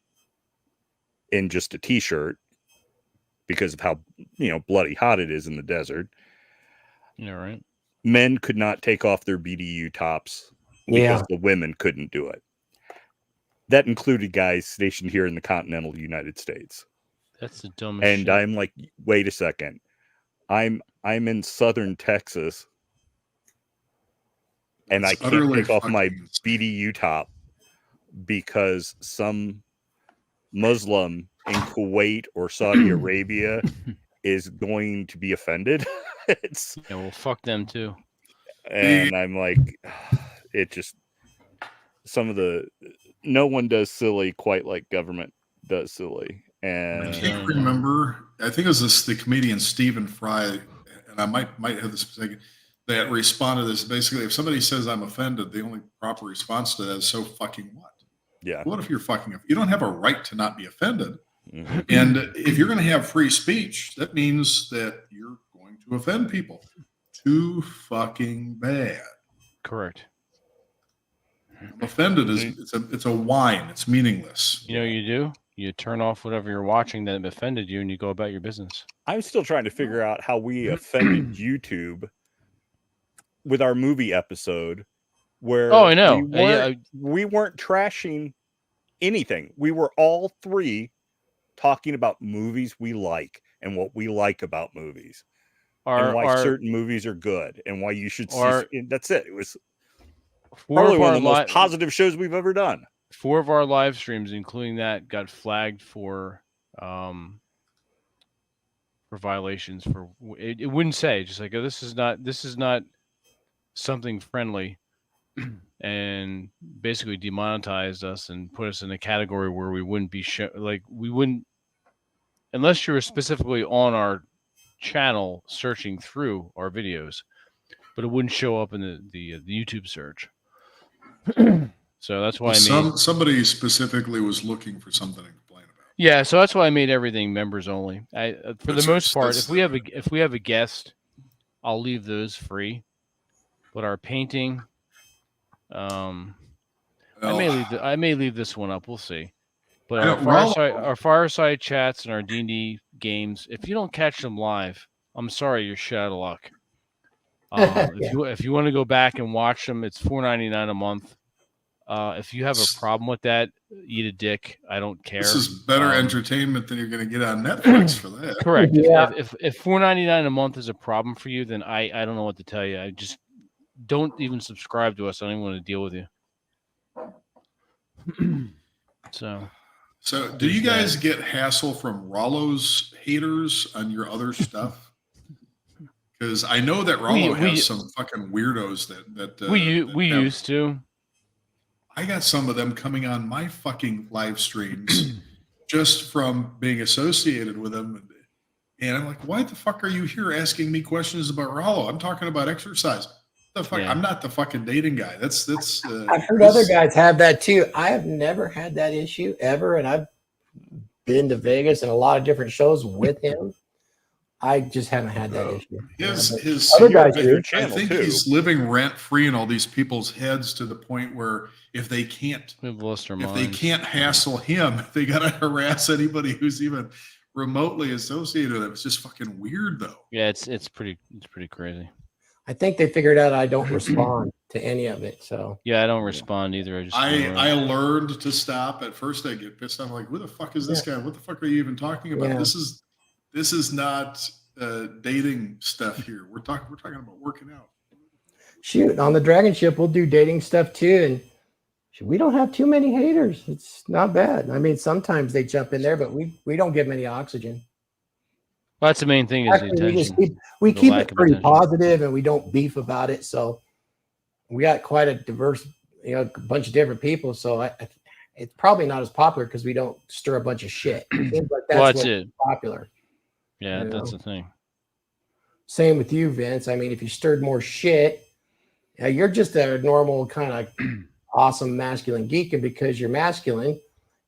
in just a t-shirt because of how bloody hot it is in the desert. Yeah, right. Men could not take off their BDU tops because the women couldn't do it. That included guys stationed here in the continental United States. That's the dumbest shit. And I'm like, wait a second. I'm in southern Texas and I It's can't utterly take off my fucking BDU top because some Muslim in Kuwait or Saudi Arabia is going to be offended. It's Yeah, well, fuck them too. and I'm like, it just no one does silly quite like government does silly. I And can't remember. I think it was the comedian Stephen Fry, and I might have this mistake, that responded to this. Basically, if somebody says I'm offended, the only proper response to that is so fucking what? yeah. What if you're fucking? You don't have a right to not be offended. Mhm. And if you're going to have free speech, that means that you're going to offend people. Too fucking bad. Correct. I'm offended is it's a whine. It's meaningless. You know what you do? You turn off whatever you're watching that offended you, and you go about your business. I'm still trying to figure out how we offended YouTube with our movie episode, where Oh, I know. we weren't trashing anything. We were all three talking about movies we like and what we like about movies, and why certain movies are good and why you should see. That's it. It was probably one of the most positive shows we've ever done. 4 of our live streams, including that, got flagged for violations. For it wouldn't say, just like, oh, this is not something friendly, and basically demonetized us and put us in a category where we wouldn't be we wouldn't, unless you were specifically on our channel searching through our videos, but it wouldn't show up in the YouTube search. So that's why somebody specifically was looking for something to complain about. Yeah, so that's why I made everything members only. For the most part, if we have a guest, I'll leave those free. But our painting, I may leave this one up. We'll see. But our fireside chats and our D&D games, if you don't catch them live, I'm sorry, you're shit out of luck. If you want to go back and watch them, it's $4.99 a month. If you have a problem with that, eat a dick. I don't care. This is better entertainment than you're going to get on Netflix for that. Correct. Yeah. If $4.99 a month is a problem for you, then I don't know what to tell you. I just don't even subscribe to us. I don't even want to deal with you. So do you guys get hassle from Rollo's haters on your other stuff? Because I know that Rollo has some fucking weirdos that we used to. I got some of them coming on my fucking live streams just from being associated with them. And I'm like, why the fuck are you here asking me questions about Rollo? I'm talking about exercise. The fuck? Yeah. I'm not the fucking dating guy. That's I've heard other guys have that too. I have never had that issue ever. And I've been to Vegas and a lot of different shows with him. I just haven't had that issue. His other guys do. I think he's living rent free in all these people's heads to the point where if they can't hassle him, they gotta harass anybody who's even remotely associated with him. It's just fucking weird though. Yeah, it's pretty crazy. I think they figured out I don't respond to any of it. So yeah, I don't respond either. I learned to stop. At first I get pissed. I'm like, who the fuck is this guy? What the fuck are you even talking about? Yeah. This is not dating stuff here. We're talking about working out. Shoot, on the Dragon Ship, we'll do dating stuff too, and we don't have too many haters. It's not bad. I mean, sometimes they jump in there, but we don't give them any oxygen. Well, that's the main thing. Is actually, the attention. We keep it pretty positive, and we don't beef about it. So we got quite a diverse, bunch of different people. So it's probably not as popular because we don't stir a bunch of shit. It seems like that's what's popular. Yeah, that's the thing. Same with you, Vince. I mean, if you stirred more shit, you're just a normal kind of awesome masculine geek, and because you're masculine,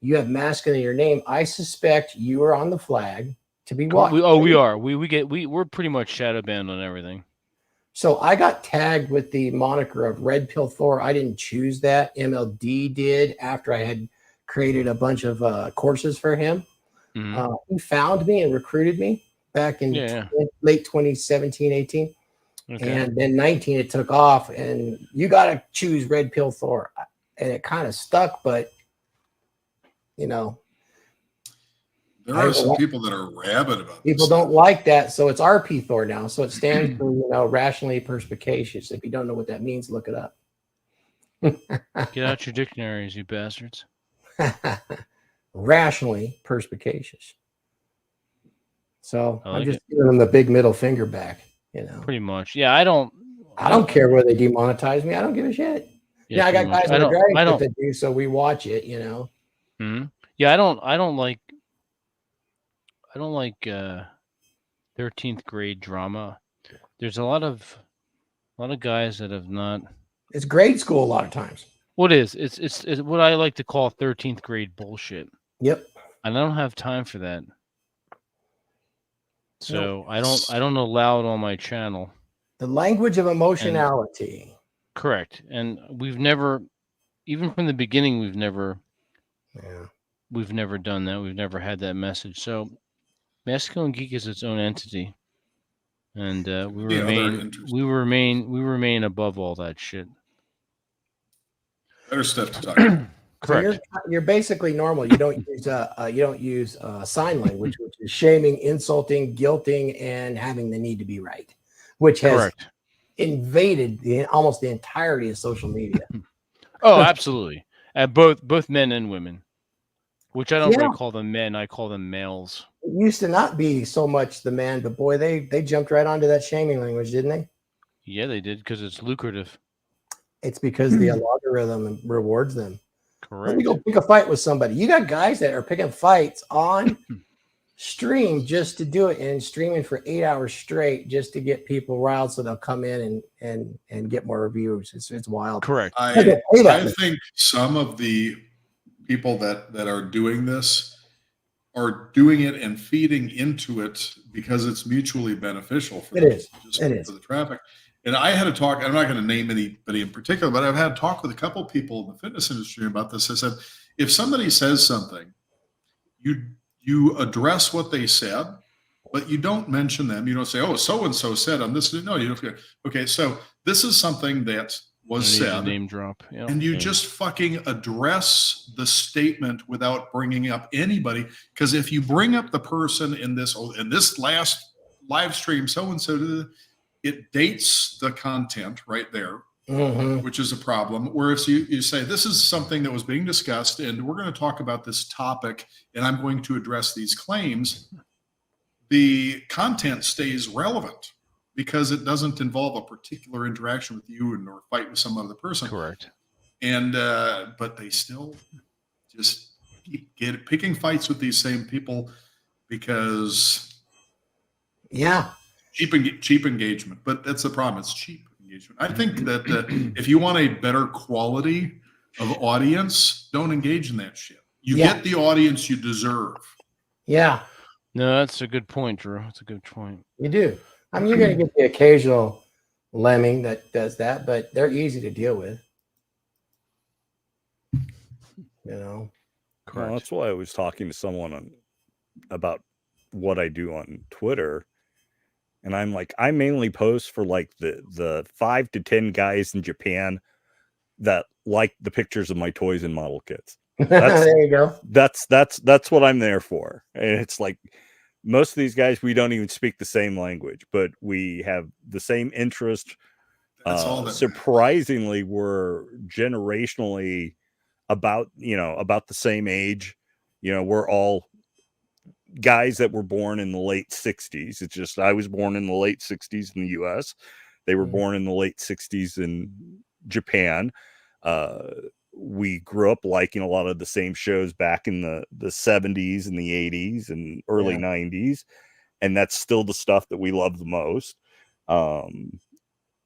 you have masculine in your name. I suspect you are on the flag to be watched. We are. We're pretty much shadow banned on everything. So I got tagged with the moniker of Red Pill Thor. I didn't choose that. MLD did after I had created a bunch of courses for him. Mm-hmm. He found me and recruited me back in late 2017, 18. Okay. And then 19, it took off. And you got to choose Red Pill Thor. And it kind of stuck, but, there are some people that are rabid about people don't like that. So it's RP Thor now. So it stands for, rationally perspicacious. If you don't know what that means, look it up. Get out your dictionaries, you bastards. Rationally perspicacious. So I I'm like just it. giving them the big middle finger back. You know, Pretty much. Yeah, I don't care whether they demonetize me. I don't give a shit. Yeah, I pretty got much. guys on the Dragon I Pit don't. that do, so we watch it. You know. Yeah, I don't like 13th grade drama. There's a lot of guys that have not. It's grade school a lot of times. What is it's what I like to call 13th grade bullshit. Yep. And I don't have time for that. So I don't allow it on my channel. The language of emotionality. Correct. And we've never, even from the beginning, we've never done that. We've never had that message. So Masculine Geek is its own entity. And we remain above all that shit. Better stuff to talk about. Correct. So you're basically normal. You don't use sign language, which is shaming, insulting, guilting, and having the need to be right, which has invaded almost the entirety of social media. Oh, absolutely. Both men and women, which I don't really call them men. I call them males. It used to not be so much the man, but boy, they jumped right onto that shaming language, didn't they? Yeah, they did, because it's lucrative. It's because the algorithm rewards them. Correct. Let me go pick a fight with somebody. You got guys that are picking fights on stream just to do it, and streaming for 8 hours straight just to get people riled so they'll come in and get more reviews. It's wild. Correct. I think some of the people that are doing this are doing it and feeding into it because it's mutually beneficial for It is. For the traffic. And I had a talk, I'm not going to name anybody in particular, but I've had a talk with a couple of people in the fitness industry about this. I said, if somebody says something, you address what they said, but you don't mention them. You don't say, oh, so-and-so said on this. No, you don't. Okay, so this is something that was said. Name drop. Yeah. And you just fucking address the statement without bringing up anybody. Because if you bring up the person in this last live stream, so-and-so, it dates the content right there, which is a problem. Whereas you say, this is something that was being discussed, and we're going to talk about this topic, and I'm going to address these claims. The content stays relevant because it doesn't involve a particular interaction with you or fight with some other person. Correct. And but they still just keep picking fights with these same people because cheap engagement. But that's the problem. It's cheap engagement. I think that if you want a better quality of audience, don't engage in that shit. You get the audience you deserve. Yeah. No, that's a good point, Drew. That's a good point. You do. I mean, you're going to get the occasional lemming that does that, but they're easy to deal with. You know? Well, that's why I was talking to someone about what I do on Twitter. And I'm like, I mainly post for like the 5 to 10 guys in Japan that like the pictures of my toys and model kits. There you go. That's what I'm there for. And it's like most of these guys, we don't even speak the same language, but we have the same interest. That's all that surprisingly, we're generationally about the same age. You know, we're all guys that were born in the late 60s. It's just I was born in the late 60s in the US. They were born in the late 60s in Japan. We grew up liking a lot of the same shows back in the 70s and the 80s and early 90s. And that's still the stuff that we love the most.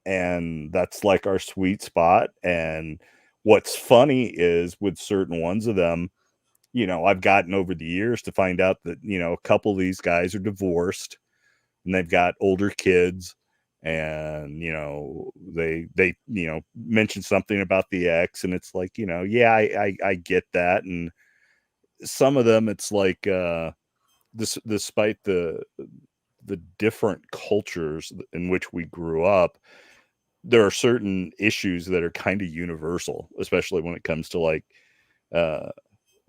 And that's like our sweet spot. And what's funny is with certain ones of them, you know, I've gotten over the years to find out that, you know, a couple of these guys are divorced and they've got older kids. And, you know, they mention something about the ex, and it's like, you know, I get that. And some of them, it's like, despite the different cultures in which we grew up, there are certain issues that are kind of universal, especially when it comes to like,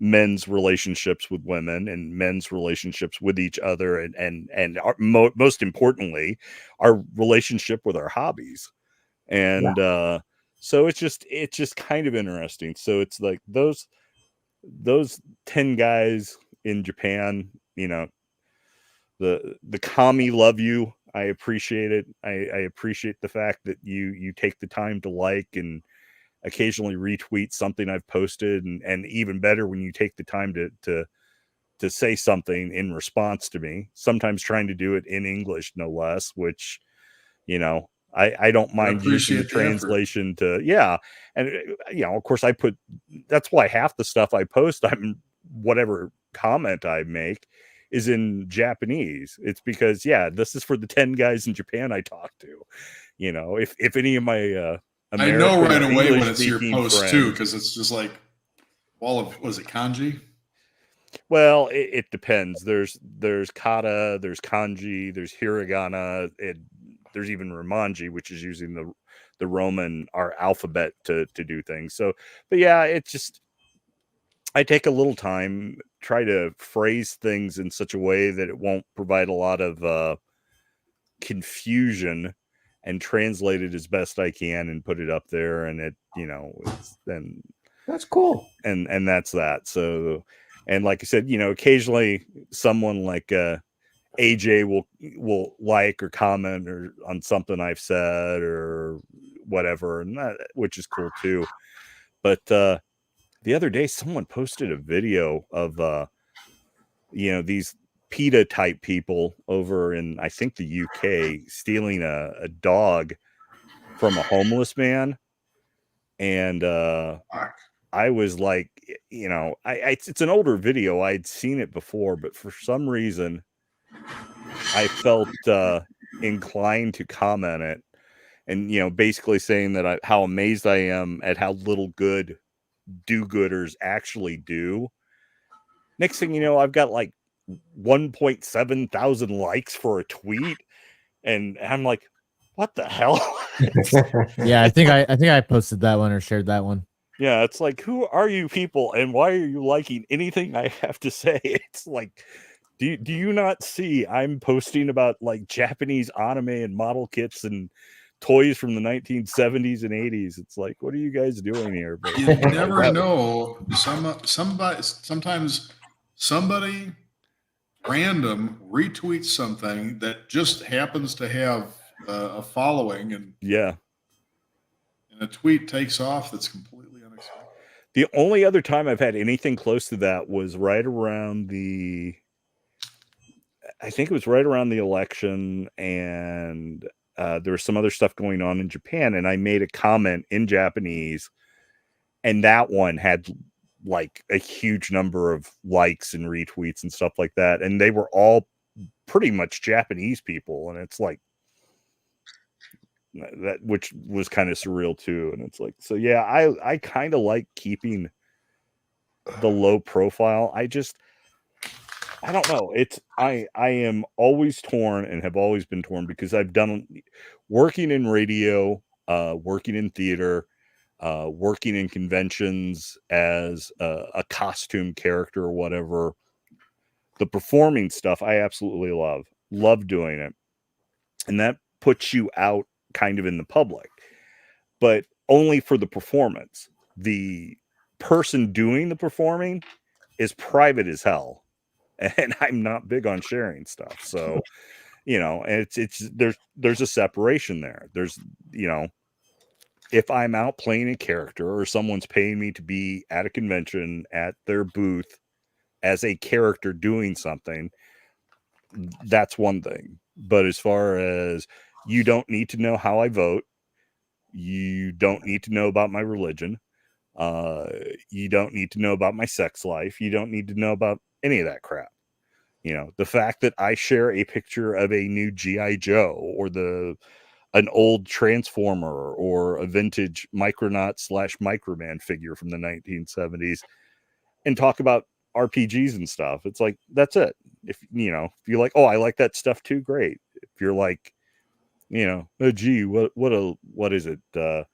men's relationships with women and men's relationships with each other, and most importantly, our relationship with our hobbies. And So it's just kind of interesting. So it's like those 10 guys in Japan, the kami love you. I appreciate it. I appreciate the fact that you take the time to like and occasionally retweet something I've posted, and even better when you take the time to say something in response to me, sometimes trying to do it in English, no less, which, I don't mind using the translation to, yeah. And, of course that's why half the stuff I post, whatever comment I make is in Japanese. It's because, this is for the 10 guys in Japan I talk to, if any of my, I know right away when it's your post friends, too, because it's just like all of, was it kanji? Well, it depends. There's kata, there's kanji, there's hiragana, there's even romanji, which is using the Roman, our alphabet to do things. So, but yeah, it's just, I take a little time, try to phrase things in such a way that it won't provide a lot of confusion, and translate it as best I can and put it up there. And it, then that's cool. And that's that. So, and like I said, occasionally someone like AJ will like or comment or on something I've said or whatever, and that, which is cool too. But the other day, someone posted a video of these PETA type people over in, I think, the UK stealing a dog from a homeless man, and I was like, it's an older video. I'd seen it before, but for some reason, I felt inclined to comment it, and basically saying that how amazed I am at how little good do-gooders actually do. Next thing you know, I've got like 1.7 thousand likes for a tweet, and I'm like, what the hell? Yeah, I think I posted that one or shared that one. Yeah, it's like, who are you people, and why are you liking anything I have to say? It's like, do you not see I'm posting about like Japanese anime and model kits and toys from the 1970s and 80s? It's like, what are you guys doing here? But you never know. Sometimes somebody random retweets something that just happens to have a following, and a tweet takes off that's completely unexpected. The only other time I've had anything close to that was right around I think it was right around the election, and there was some other stuff going on in Japan, and I made a comment in Japanese, and that one had like a huge number of likes and retweets and stuff like that, and they were all pretty much Japanese people, and it's like that, which was kind of surreal too. And it's like, so yeah, I kind of like keeping the low profile. I don't know. I am always torn and have always been torn because I've done working in radio, working in theater, working in conventions as a costume character or whatever. The performing stuff I absolutely love doing it, and that puts you out kind of in the public, but only for the performance. The person doing the performing is private as hell, and I'm not big on sharing stuff. So, it's there's a separation there. There's, if I'm out playing a character or someone's paying me to be at a convention at their booth as a character doing something, that's one thing. But as far as, you don't need to know how I vote, you don't need to know about my religion, you don't need to know about my sex life, you don't need to know about any of that crap. The fact that I share a picture of a new G.I. Joe or an old Transformer or a vintage Micronaut / Microman figure from the 1970s and talk about RPGs and stuff, it's like, that's it. If you're like, oh, I like that stuff too, great. If you're like, oh gee, what is it? The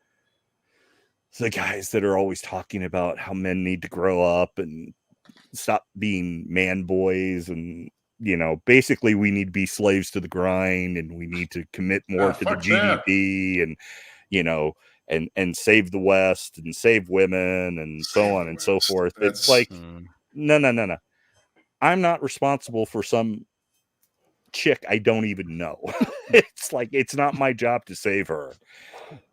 guys that are always talking about how men need to grow up and stop being man boys, and basically we need to be slaves to the grind, and we need to commit more to the GDP, and and save the West and save women and so on and so forth. It's like, no. I'm not responsible for some chick I don't even know. It's like, it's not my job to save her.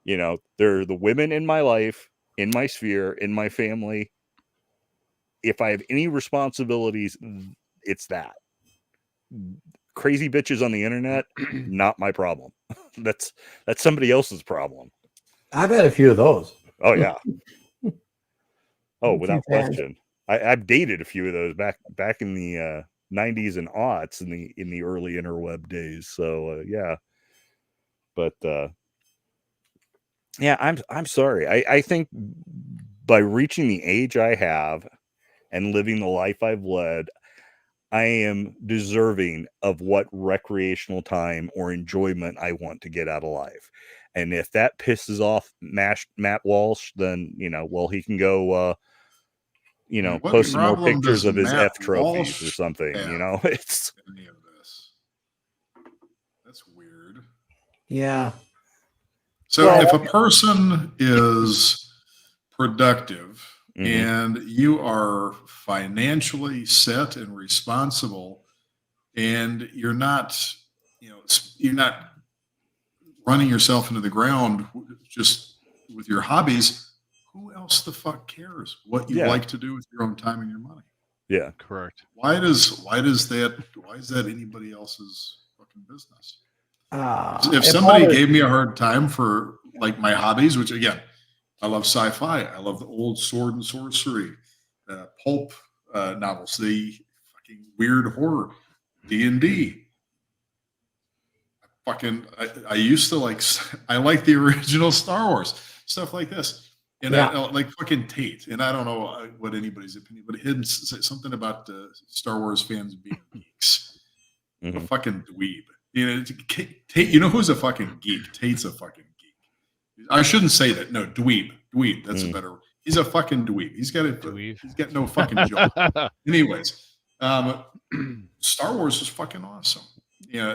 You know, they're the women in my life, in my sphere, in my family. If I have any responsibilities, it's that. Crazy bitches on the internet, not my problem. That's somebody else's problem. I've had a few of those. Oh yeah. Oh, without question. I've dated a few of those back in the 90s and aughts in the early interweb days. So yeah. But yeah, I'm sorry. I think by reaching the age I have and living the life I've led, I am deserving of what recreational time or enjoyment I want to get out of life. And if that pisses off Matt Walsh, then, you know, well, he can go, you know, post some more pictures of his F trophies or something, you know. It's any of this. That's weird. Yeah. So if a person is productive and you are financially set and responsible, and you're not, you know, you're not running yourself into the ground just with your hobbies, who else the fuck cares what you like to do with your own time and your money? Yeah, correct. Why is that anybody else's fucking business? If somebody gave me a hard time for like my hobbies, which again, I love sci-fi, I love the old sword and sorcery, pulp novels, the fucking weird horror, D&D. I used to I like the original Star Wars, stuff like this. And I like fucking Tate. And I don't know what anybody's opinion, but him said something about Star Wars fans being geeks. A fucking dweeb. You know, Tate, you know who's a fucking geek? Tate's a fucking geek. I shouldn't say that. No, dweeb. Dweeb. That's a better word. He's a fucking dweeb. He's got no fucking joke. Anyways, Star Wars is fucking awesome. Yeah.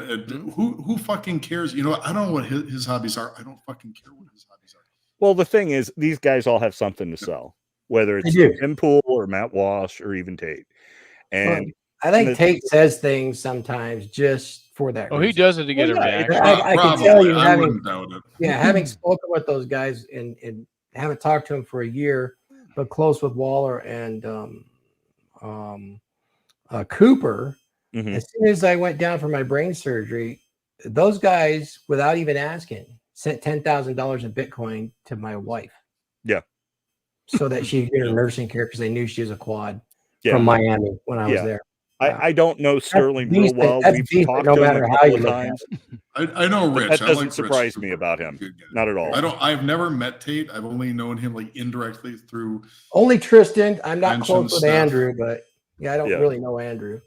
Who fucking cares? You know, I don't know what his hobbies are. I don't fucking care what his hobbies are. Well, the thing is, these guys all have something to sell, whether it's Tim Pool or Matt Walsh or even Tate. And I think Tate says things sometimes just for that reason. He does it to get a reaction. I can tell you, having spoken with those guys and haven't talked to them for a year, but close with Waller and Cooper. As soon as I went down for my brain surgery, those guys, without even asking, sent $10,000 in Bitcoin to my wife. Yeah. So that she could get her nursing care because they knew she was a quad from Miami when I was there. I don't know Sterling real well. We've talked to him a couple of times. I know Rich. That doesn't surprise me about him. Not at all. I've never met Tate. I've only known him like indirectly through. Only Tristan. I'm not close with Andrew, but I don't really know Andrew.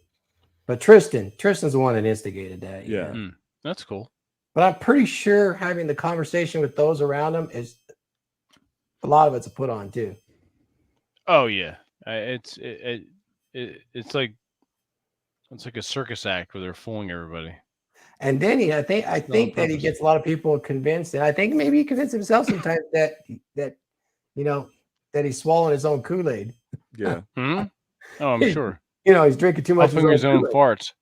But Tristan's the one that instigated that. Yeah. That's cool. But I'm pretty sure having the conversation with those around him is a lot of it's a put on too. Oh yeah, it's like a circus act where they're fooling everybody. And then I think that he gets a lot of people convinced, and I think maybe he convinced himself sometimes that you know that he's swallowing his own Kool-Aid. Yeah. Oh, I'm sure. You know, he's drinking too much of his own farts.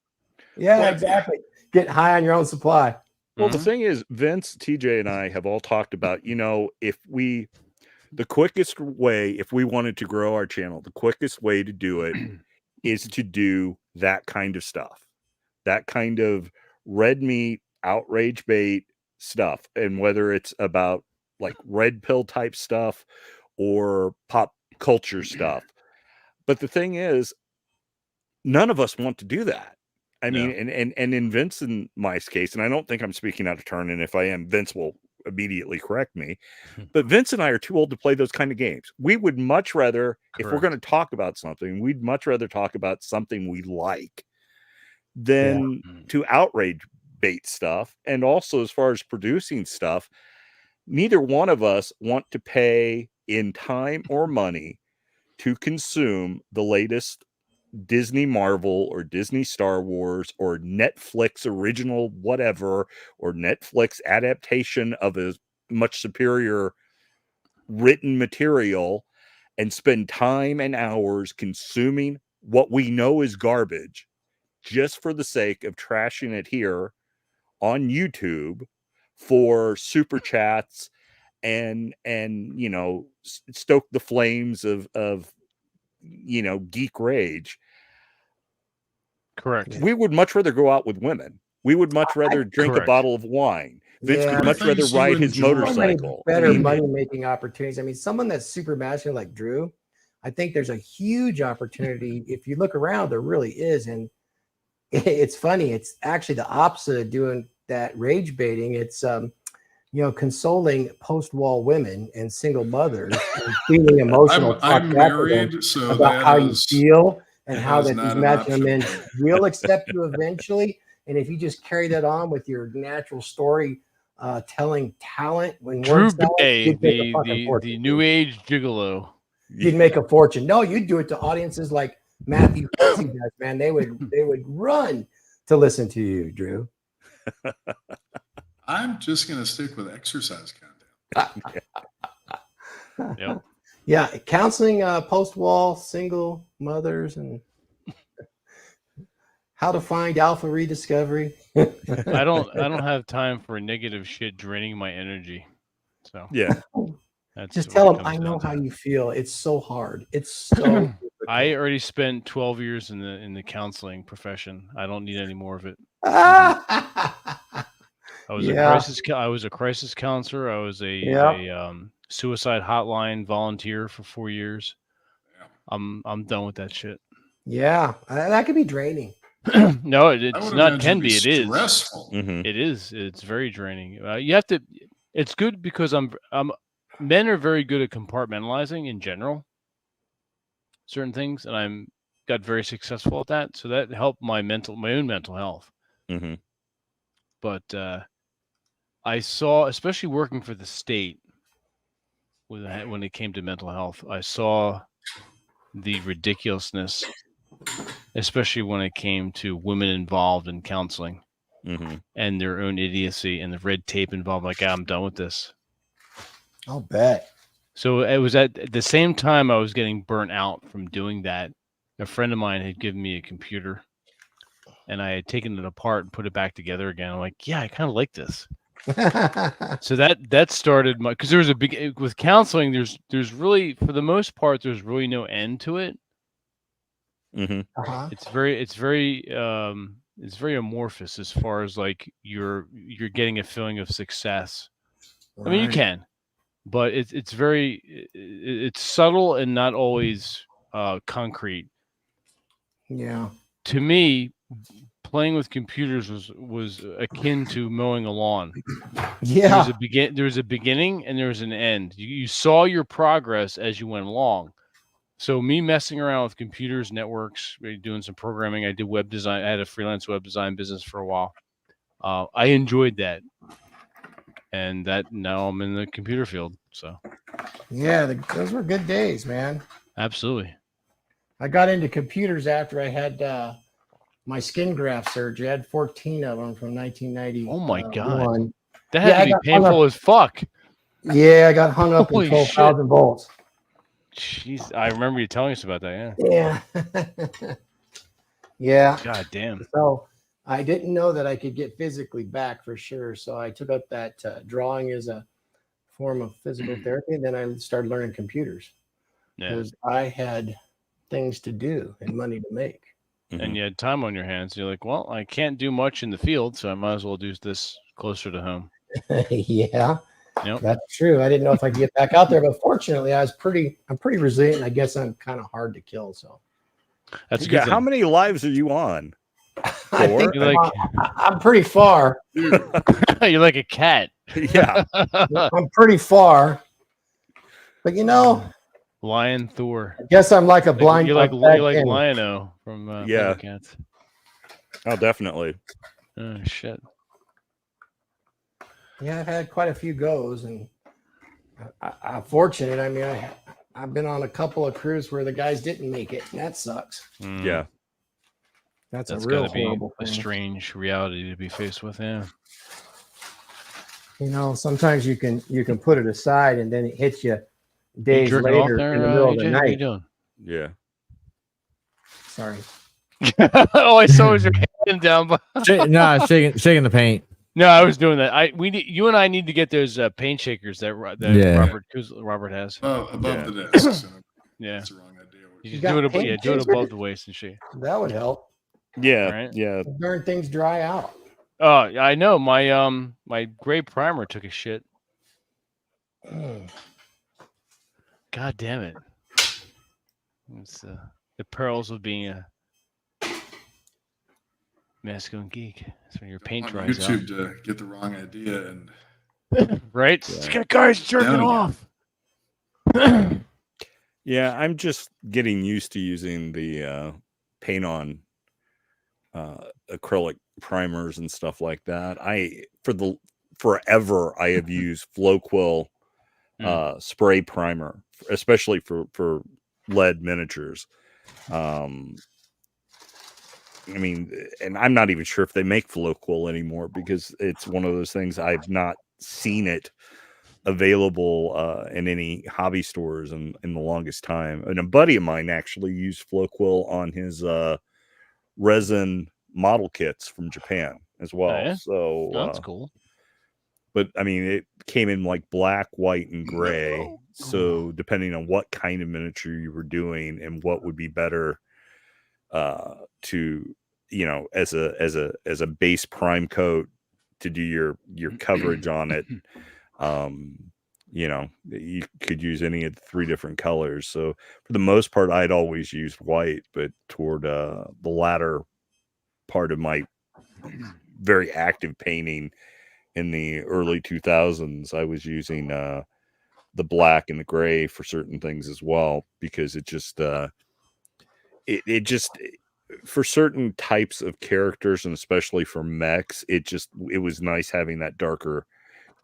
Yeah, exactly. Get high on your own supply. Well, the thing is, Vince, TJ, and I have all talked about, you know, the quickest way, if we wanted to grow our channel, the quickest way to do it is to do that kind of stuff, that kind of red meat, outrage bait stuff. And whether it's about like red pill type stuff or pop culture stuff. But the thing is, none of us want to do that. I mean, and in Vince and my case, and I don't think I'm speaking out of turn, and if I am, Vince will immediately correct me. But Vince and I are too old to play those kind of games. We would much rather, if we're going to talk about something, we'd much rather talk about something we like than to outrage bait stuff. And also, as far as producing stuff, neither one of us want to pay in time or money to consume the latest Disney Marvel or Disney Star Wars or Netflix original whatever or Netflix adaptation of a much superior written material and spend time and hours consuming what we know is garbage just for the sake of trashing it here on YouTube for super chats and stoke the flames of geek rage. Correct. We would much rather go out with women. We would much rather drink a Correct. bottle of wine. Vince Yeah. would much rather Things you ride his enjoy. motorcycle. Better I mean, money making opportunities. I mean, someone that's super masculine like Drew, I think there's a huge opportunity. If you look around, there really is. And it's funny. It's actually the opposite of doing that rage baiting. It's, consoling post-wall women and single mothers and feeling emotional. I'm talk back to them married, so about that how you is feel and that how is that not these an masculine men option. will accept you eventually. And if you just carry that on with your natural story telling talent, when Drew words tell it, Bay, you'd make a fucking the fortune. new age gigolo. You'd make a fortune. No, you'd do it to audiences like Matthew Hussey does, man. They would run to listen to you, Drew. I'm just going to stick with exercise content. Yep. Yeah, counseling post-wall single mothers and how to find alpha rediscovery. I don't have time for negative shit draining my energy. So yeah. that's Just what tell it them, comes I know down to. how you feel. It's so hard. It's so I already spent 12 years in the counseling profession. I don't need any more of it. I was a crisis counselor. I was a suicide hotline volunteer for 4 years. I'm done with that shit. Yeah, that could be draining. No, I it's would not. imagine Can it'd be. It is. stressful. Mhm. It is. It's very draining. You have to. It's good because men are very good at compartmentalizing in general certain things, and I'm got very successful at that. So that helped my own mental health. Mhm. But I saw, especially working for the state, when it came to mental health, I saw the ridiculousness, especially when it came to women involved in counseling Mhm. and their own idiocy and the red tape involved. Like, I'm done with this. I'll bet. So it was at the same time I was getting burnt out from doing that. A friend of mine had given me a computer, and I had taken it apart and put it back together again. I'm like, yeah, I kind of like this. So that started my, because there was a big, with counseling, there's really, for the most part, there's really no end to it. Mhm. Uh-huh. It's very amorphous as far as like you're getting a feeling of success. I mean, you Right. can, but it's subtle and not always concrete. Yeah. To me, playing with computers was akin to mowing a lawn. Yeah. There was a beginning and there was an end. You saw your progress as you went along. So me messing around with computers, networks, doing some programming. I did web design. I had a freelance web design business for a while. I enjoyed that, and that now I'm in the computer field. So Yeah, those were good days, man. absolutely. I got into computers after I had my skin graft surgery. I had 14 of them from 1990. Oh my God. That Yeah, had to be painful as fuck. Yeah, I got hung up Holy in 12,000 volts. Jeez, I remember you telling us about that. Yeah. Yeah. God damn. So I didn't know that I could get physically back for sure. So I took up that drawing as a form of physical therapy. And then I started learning computers Yeah. because I had things to do and money to make. And you had time on your hands. You're like, well, I can't do much in the field, so I might as well do this closer to home. Yeah. Yep. That's true. I didn't know if I could get back out there, but fortunately, I'm pretty resilient. I guess I'm kind of hard to kill. So That's a Yeah, good how thing. many lives are you on? I think You're like, I'm pretty far. you're like a cat. Yeah. I'm pretty far. But Lion Thor. I guess I'm like a blind. You're like Kenny. Lion-O from Yeah. Thundercats. Oh, definitely. Oh shit. Yeah, I've had quite a few goes, and I'm fortunate. I mean, I've been on a couple of crews where the guys didn't make it, and that sucks. Mm, Yeah. That's That's a real got to be horrible a thing. strange reality to be faced with. Yeah. Sometimes you can put it aside, and then it hits you days jerking off later there, in the middle of the AJ? What are you night. doing? Yeah. Sorry. Oh, I saw was your hand down. Shaking the paint. No, I was doing that. You and I need to get those paint shakers that Yeah. Robert has. Above Yeah. the desk. So Yeah, that's the wrong idea. you You just do got it. paint Yeah, do it shakers? above the waist and shit. That would help. Yeah. Right. Yeah. Darn things dry out. Oh, I know. My gray primer took a shit. God damn it! It's the perils of being a masculine geek. That's when your paint On dries YouTube to get the wrong idea and out. Right? Yeah. It's got guys jerking Down again. off. Yeah, I'm just getting used to using the paint on acrylic primers and stuff like that. Forever I have used Flowquill spray primer, especially for lead miniatures. I mean, and I'm not even sure if they make Flowquill anymore because it's one of those things I've not seen it available in any hobby stores in the longest time. And a buddy of mine actually used Flowquill on his resin model kits from Japan as well. yeah? So That's cool. but I mean, it came in like black, white, and gray. So depending on what kind of miniature you were doing and what would be better to, as a base prime coat to do your coverage on it. You could use any of the 3 different colors. So for the most part, I'd always used white, but toward the latter part of my very active painting in the early 2000s, I was using the black and the gray for certain things as well, because it just for certain types of characters, and especially for mechs, it was nice having that darker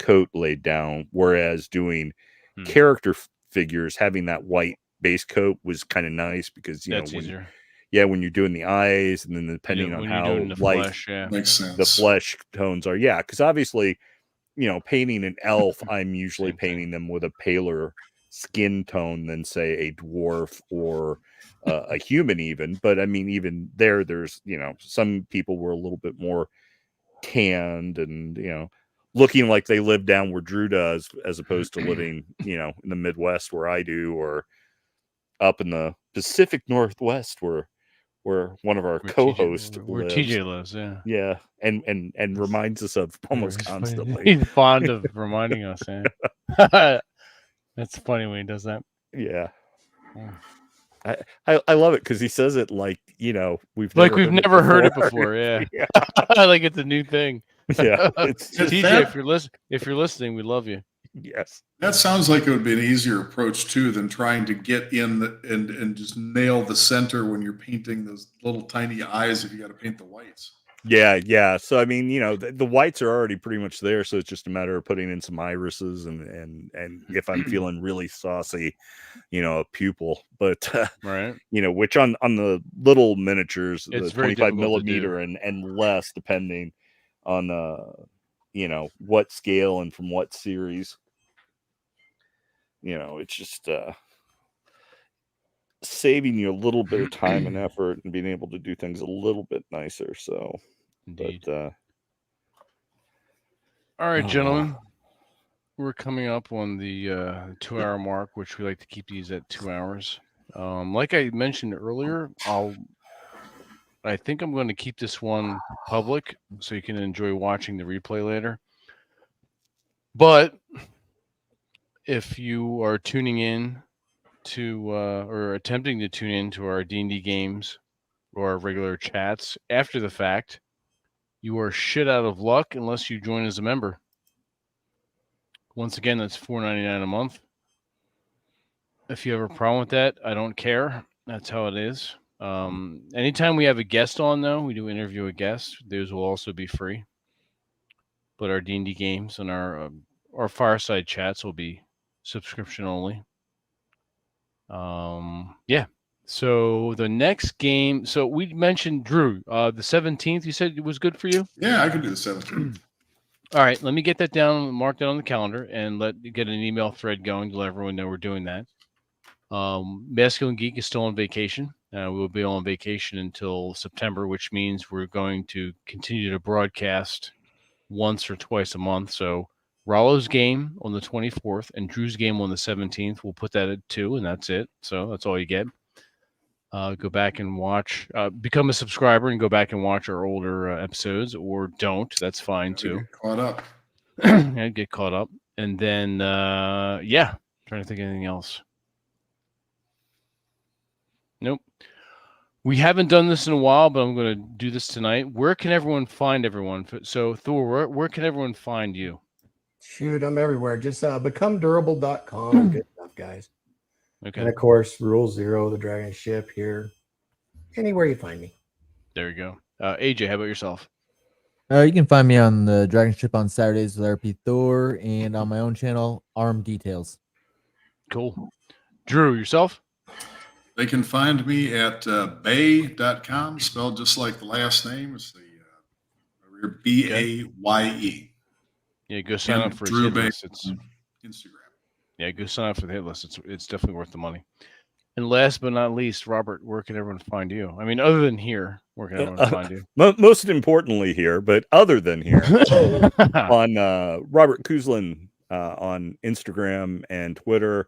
coat laid down, whereas doing character figures, having that white base coat was kind of nice because That's easier. when you're doing the eyes, and then depending on when how you're doing the light flesh, yeah. makes sense. the flesh tones are, because obviously, painting an elf, I'm usually Same thing. painting them with a paler skin tone than say a dwarf or a human even. But I mean, even there's some people were a little bit more tanned and looking like they live down where Drew does, as opposed to living in the Midwest where I do, or up in the Pacific Northwest where one of our co-hosts where lives. TJ lives, yeah. Yeah, and reminds us of almost He's constantly. He's fond of reminding us, yeah. That's funny when he does that. Yeah. Yeah. I love it because he says it like we've never heard it before. Yeah, Yeah. like it's a new thing. Yeah, it's just, TJ, that- if you're listening, we love you. yes. That sounds like it would be an easier approach too than trying to get in and just nail the center when you're painting those little tiny eyes if you got to paint the whites. Yeah. So I mean, the whites are already pretty much there, so it's just a matter of putting in some irises and if I'm feeling really saucy, a pupil. But Right. which on the little miniatures, It's the very 25 difficult to do. millimeter and less, depending on what scale and from what series. It's just saving you a little bit of time and effort and being able to do things a little bit nicer. So, Indeed. but All right, gentlemen. We're coming up on the 2-hour mark, which we like to keep these at 2 hours. Like I mentioned earlier, I think I'm going to keep this one public so you can enjoy watching the replay later. But if you are tuning in to or attempting to tune in to our D&D games or our regular chats after the fact, you are shit out of luck unless you join as a member. Once again, that's $4.99 a month. If you have a problem with that, I don't care. That's how it is. Anytime we have a guest on, though, we do interview a guest. Those will also be free. But our D&D games and our fireside chats will be subscription only. Yeah. So the next game. So we mentioned Drew. The 17th. You said it was good for you. Yeah, I could do the 17th. All right, let me get that down, mark that on the calendar, and get an email thread going to let everyone know we're doing that. Masculine Geek is still on vacation. We will be on vacation until September, which means we're going to continue to broadcast once or twice a month. So Rollo's game on the 24th and Drew's game on the 17th. We'll put that at 2, and that's it. So that's all you get. Go back and watch. Become a subscriber and go back and watch our older episodes, or don't. That's fine too. Get caught up. And get caught up, and then trying to think of anything else. Nope. We haven't done this in a while, but I'm going to do this tonight. Where can everyone find everyone? So Thor, where can everyone find you? Shoot, I'm everywhere. Just becomedurable.com. Good stuff, guys. Okay. And of course, Rule Zero, the Dragon Ship here. Anywhere you find me. There you go. AJ, how about yourself? You can find me on the Dragon Ship on Saturdays with RP Thor and on my own channel, Arm Details. Cool. Drew, yourself? They can find me at baye.com, spelled just like the last name. It's the BAYE. Yeah, go sign up for his Drew hit Baye list. It's on Instagram. Yeah, go sign up for the hit list. It's definitely worth the money. And last but not least, Robert, where can everyone find you? I mean, other than here, where can everyone find you? Most importantly here, but other than here, on Robert Kuzlin on Instagram and Twitter.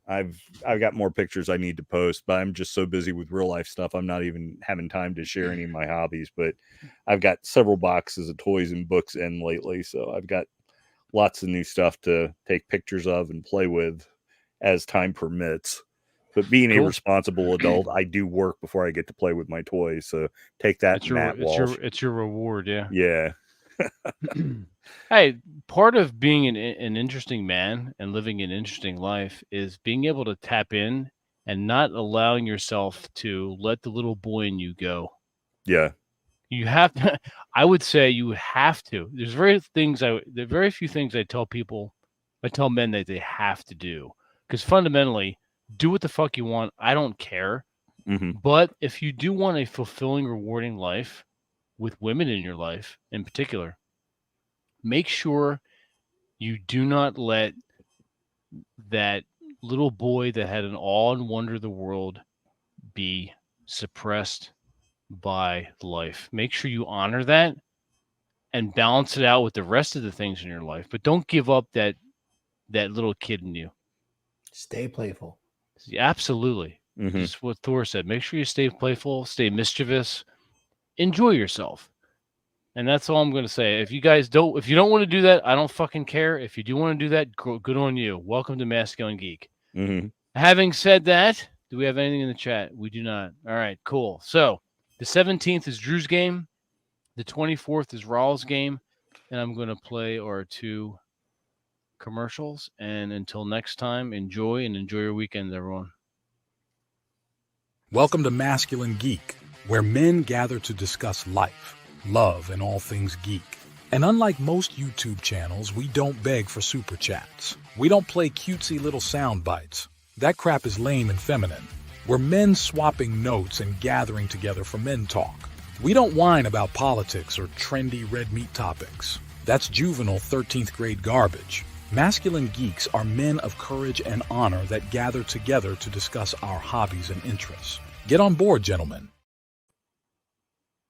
I've got more pictures I need to post, but I'm just so busy with real life stuff. I'm not even having time to share any of my hobbies, but I've got several boxes of toys and books in lately. So I've got lots of new stuff to take pictures of and play with as time permits. But being a responsible adult, I do work before I get to play with my toys. So take that, Matt Walsh. It's your reward, yeah. Yeah. Hey, part of being an interesting man and living an interesting life is being able to tap in and not allowing yourself to let the little boy in you go. Yeah. You have to, I would say you have to. There are very few things I tell men that they have to do. Because fundamentally, do what the fuck you want. I don't care. Mm-hmm. But if you do want a fulfilling, rewarding life with women in your life in particular, make sure you do not let that little boy that had an awe and wonder of the world be suppressed by life. Make sure you honor that and balance it out with the rest of the things in your life. But don't give up that little kid in you. Stay playful. Absolutely. Mm-hmm. Just what Thor said. Make sure you stay playful, stay mischievous, enjoy yourself. And that's all I'm going to say. If you don't want to do that, I don't fucking care. If you do want to do that, good on you. Welcome to Masculine Geek. Mm-hmm. Having said that, do we have anything in the chat? We do not. All right, cool. So the 17th is Drew's game. The 24th is Rawls' game. And I'm going to play our 2 commercials. And until next time, enjoy your weekend, everyone. Welcome to Masculine Geek, where men gather to discuss life, love, and all things geek. And unlike most YouTube channels, we don't beg for super chats. We don't play cutesy little sound bites. That crap is lame and feminine. We're men swapping notes and gathering together for men talk. We don't whine about politics or trendy red meat topics. That's juvenile 13th grade garbage. Masculine geeks are men of courage and honor that gather together to discuss our hobbies and interests. Get on board, gentlemen.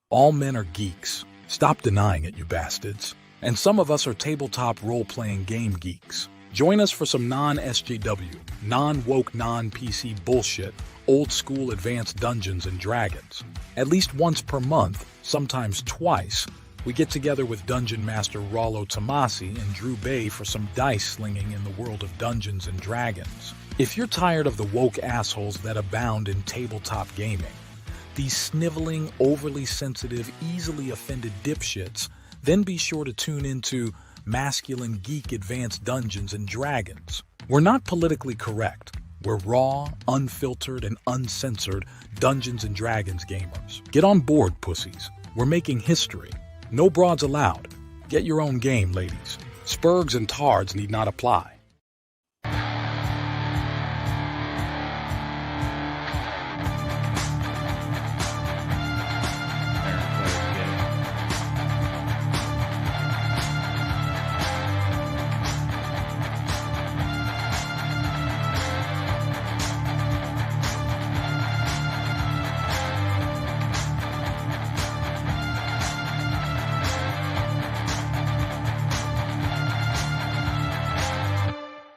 All men are geeks. Stop denying it, you bastards. And some of us are tabletop role-playing game geeks. Join us for some non-SJW, non-woke, non-PC bullshit, old-school advanced Dungeons and Dragons. At least once per month, sometimes twice, we get together with Dungeon Master Rollo Tomasi and Drew Baye for some dice slinging in the world of Dungeons and Dragons. If you're tired of the woke assholes that abound in tabletop gaming, these sniveling, overly sensitive, easily offended dipshits, then be sure to tune into Masculine Geek Advanced Dungeons and Dragons. We're not politically correct. We're raw, unfiltered, and uncensored Dungeons and Dragons gamers. Get on board, pussies. We're making history. No broads allowed. Get your own game, ladies. Spurgs and tards need not apply.